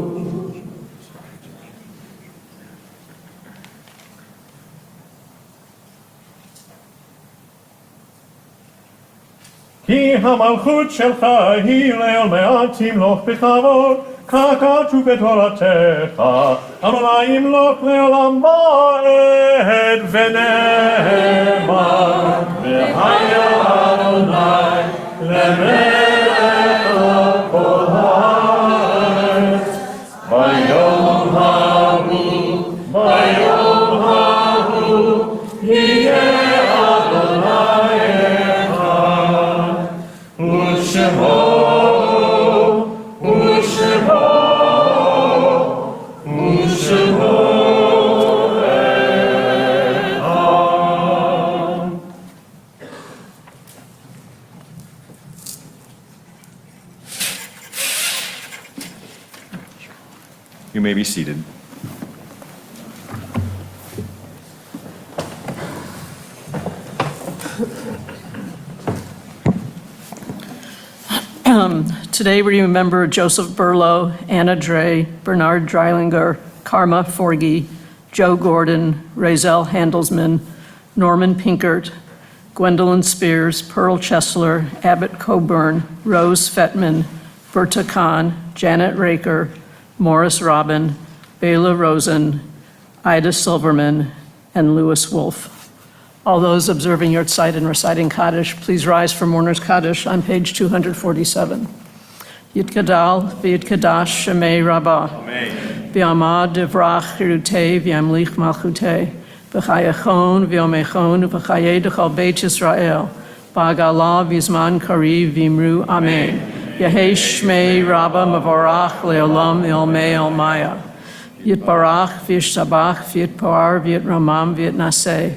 כי המלכות שלך היא לעולמי תמלוך בכבוד, כך כתוב בתורתך, אדוני ימלוך לעולם ועד ונאמר, והיה אדוני למלך על כל הארץ. ביום ההוא יהיה אדוני אחד, ושמו You may be seated. Today we remember Joseph Berlow, Anna Dre, Bernard Dreilinger, Karma Forgy, Joe Gordon, Razel Handelsman, Norman Pinkert, Gwendolyn Spears, Pearl Chesler, Abbott Coburn, Rose Fettman, Berta Kahn, Janet Raker, Morris Robin, Bela Rosen, Ida Silverman, and Louis Wolfe. All those observing Yortzeit and reciting Kaddish, please rise for Mourner's Kaddish on page 247. Yitkadal v'yitkadash Shemei Rabbah. V'yamad divrach chirutei v'yamlich malchutei. V'chayachon v'yomechon v'chayei dechal Beit Yisrael. Ba'agala v'zman kariv v'imru Amen. Yehei Shmei Rabbah Mavorach Leolam Ilmei Elmaya. Yitbarach v'yishtabach v'yitpar v'yitramam v'yitnaseh.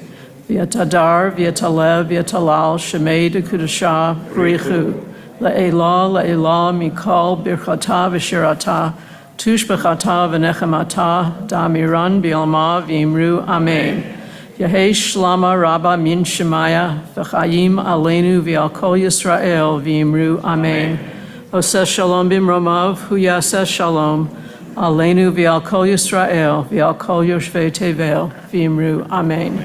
V'yatadar v'yatalev v'yatalal Shemei dekudashah b'richu. La'elah mikol birchata v'shirata. Tushbechata v'nechemata. Da'amiran b'yalma v'imru Amen. Yehei Shlama Rabbah min Shemaya. V'chayim aleinu v'al kol Yisrael v'imru Amen. Oseh shalom bimromav, hu yaseh shalom, aleinu v'al kol Yisrael, v'al kol yoshvei tevel, v'imru amen.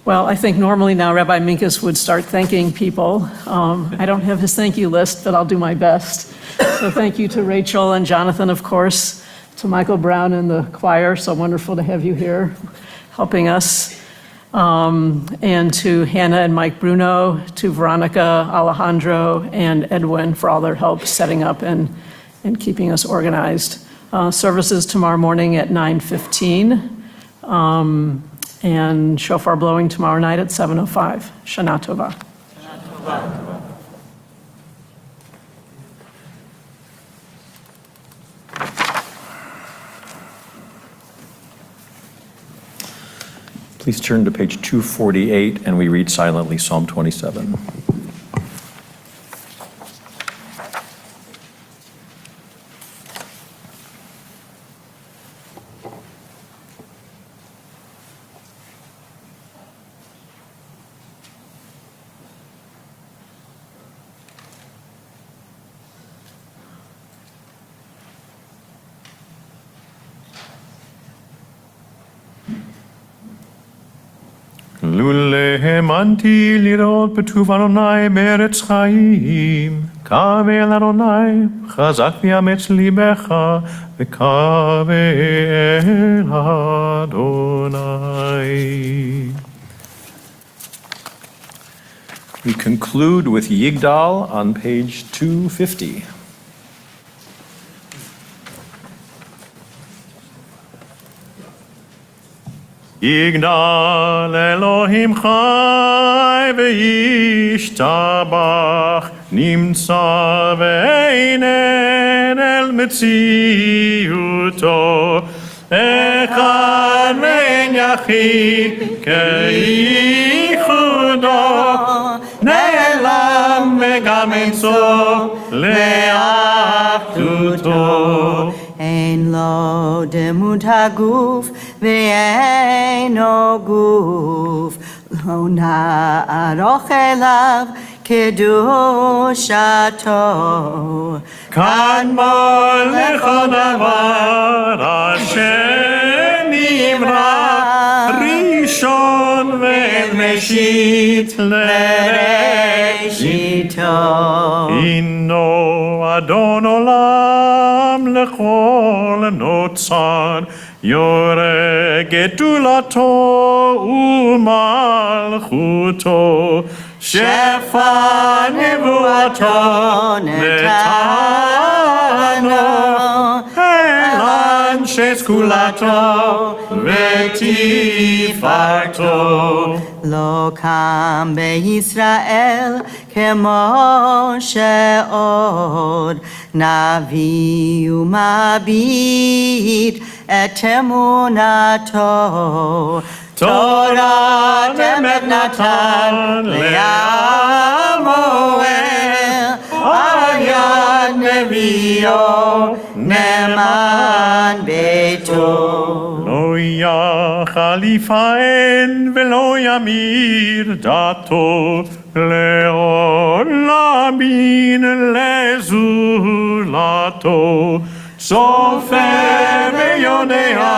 Well, I think normally now Rabbi Minkus would start thanking people. I don't have his thank you list, but I'll do my best. So thank you to Rachel and Jonathan, of course, to Michael Brown and the choir, so wonderful to have you here helping us. And to Hannah and Mike Bruno, to Veronica, Alejandro, and Edwin for all their help setting up and keeping us organized. Services tomorrow morning at 9:15, and shofar blowing tomorrow night at 7:05. Shana Tova. Please turn to page 248, and we read silently Psalm 27. לולא האמנתי לראות בטוב אדוני בארץ חיים, קרא אל אדוני, חזק ויאמץ ליבך, וקרא אל אדוני. We conclude with Yigdal on page 250. יגדל אלוהים חי וישתבח, נמצא ואינן אל מציאותו, אחד ואין יחיד כייחודו, נעלם וגם אין סוף לאחדותו. אין לו דמות הגוף ואינו גוף, לא נערוך אליו קדושתו. קדמו לכל דבר אשר נברא, ראשון וראשית לראשיתו. הינו אדון עולם לכל נוצר, יורה גדולתו ומלכותו, שפע נבואתו נתנו, אל אנשי סגולתו ותפארתו. לא קם בישראל כמו שעוד, נביא ומביט את אמונתו. תורת אמת נתן לעמו, על יד נביאו נאמן ביתו. לא יחליף האל ולא ימיר דתו, לעולמין לזולתו. סופר ויודע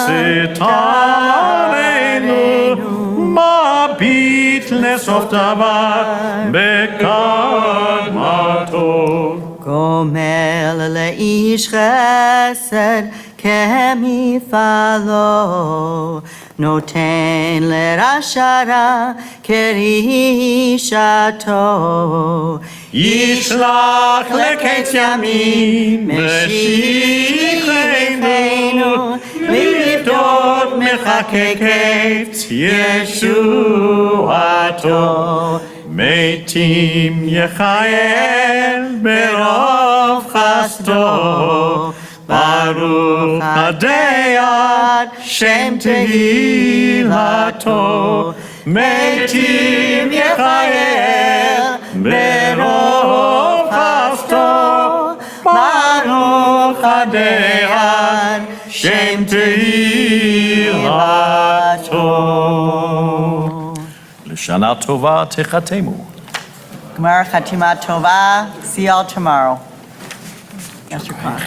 סתרנו, מביט לסוף דבר בקדמתו. גומל לאיש חסד כמפעלו, נותן לרשע רע כרישתו. ישלח לקץ ימים משיחנו, לפדות מחכה קץ ישועתו. מתים יחייל ברוב חסדו, ברוך הדיין שם תהילתו. מתים יחייל ברוב חסדו, ברוך הדיין שם תהילתו. לשנה טובה תחתמו. גמר חתימה טובה. See y'all tomorrow. Yes, your car.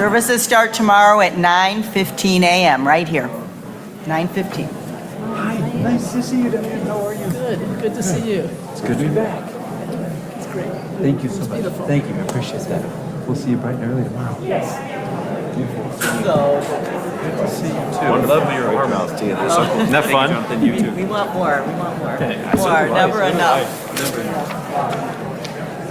Services start tomorrow at 9:15 a.m. right here. 9:15. Hi, nice to see you, Diane. How are you? Good to see you. It's good to be back. It's great. Thank you so much. Thank you. I appreciate that. We'll see you bright and early tomorrow. Yes. Beautiful. Good to see you too. One love your farmhouse tea. Isn't that fun? You too. We want more. We want more. Okay. More. Never enough. Never enough.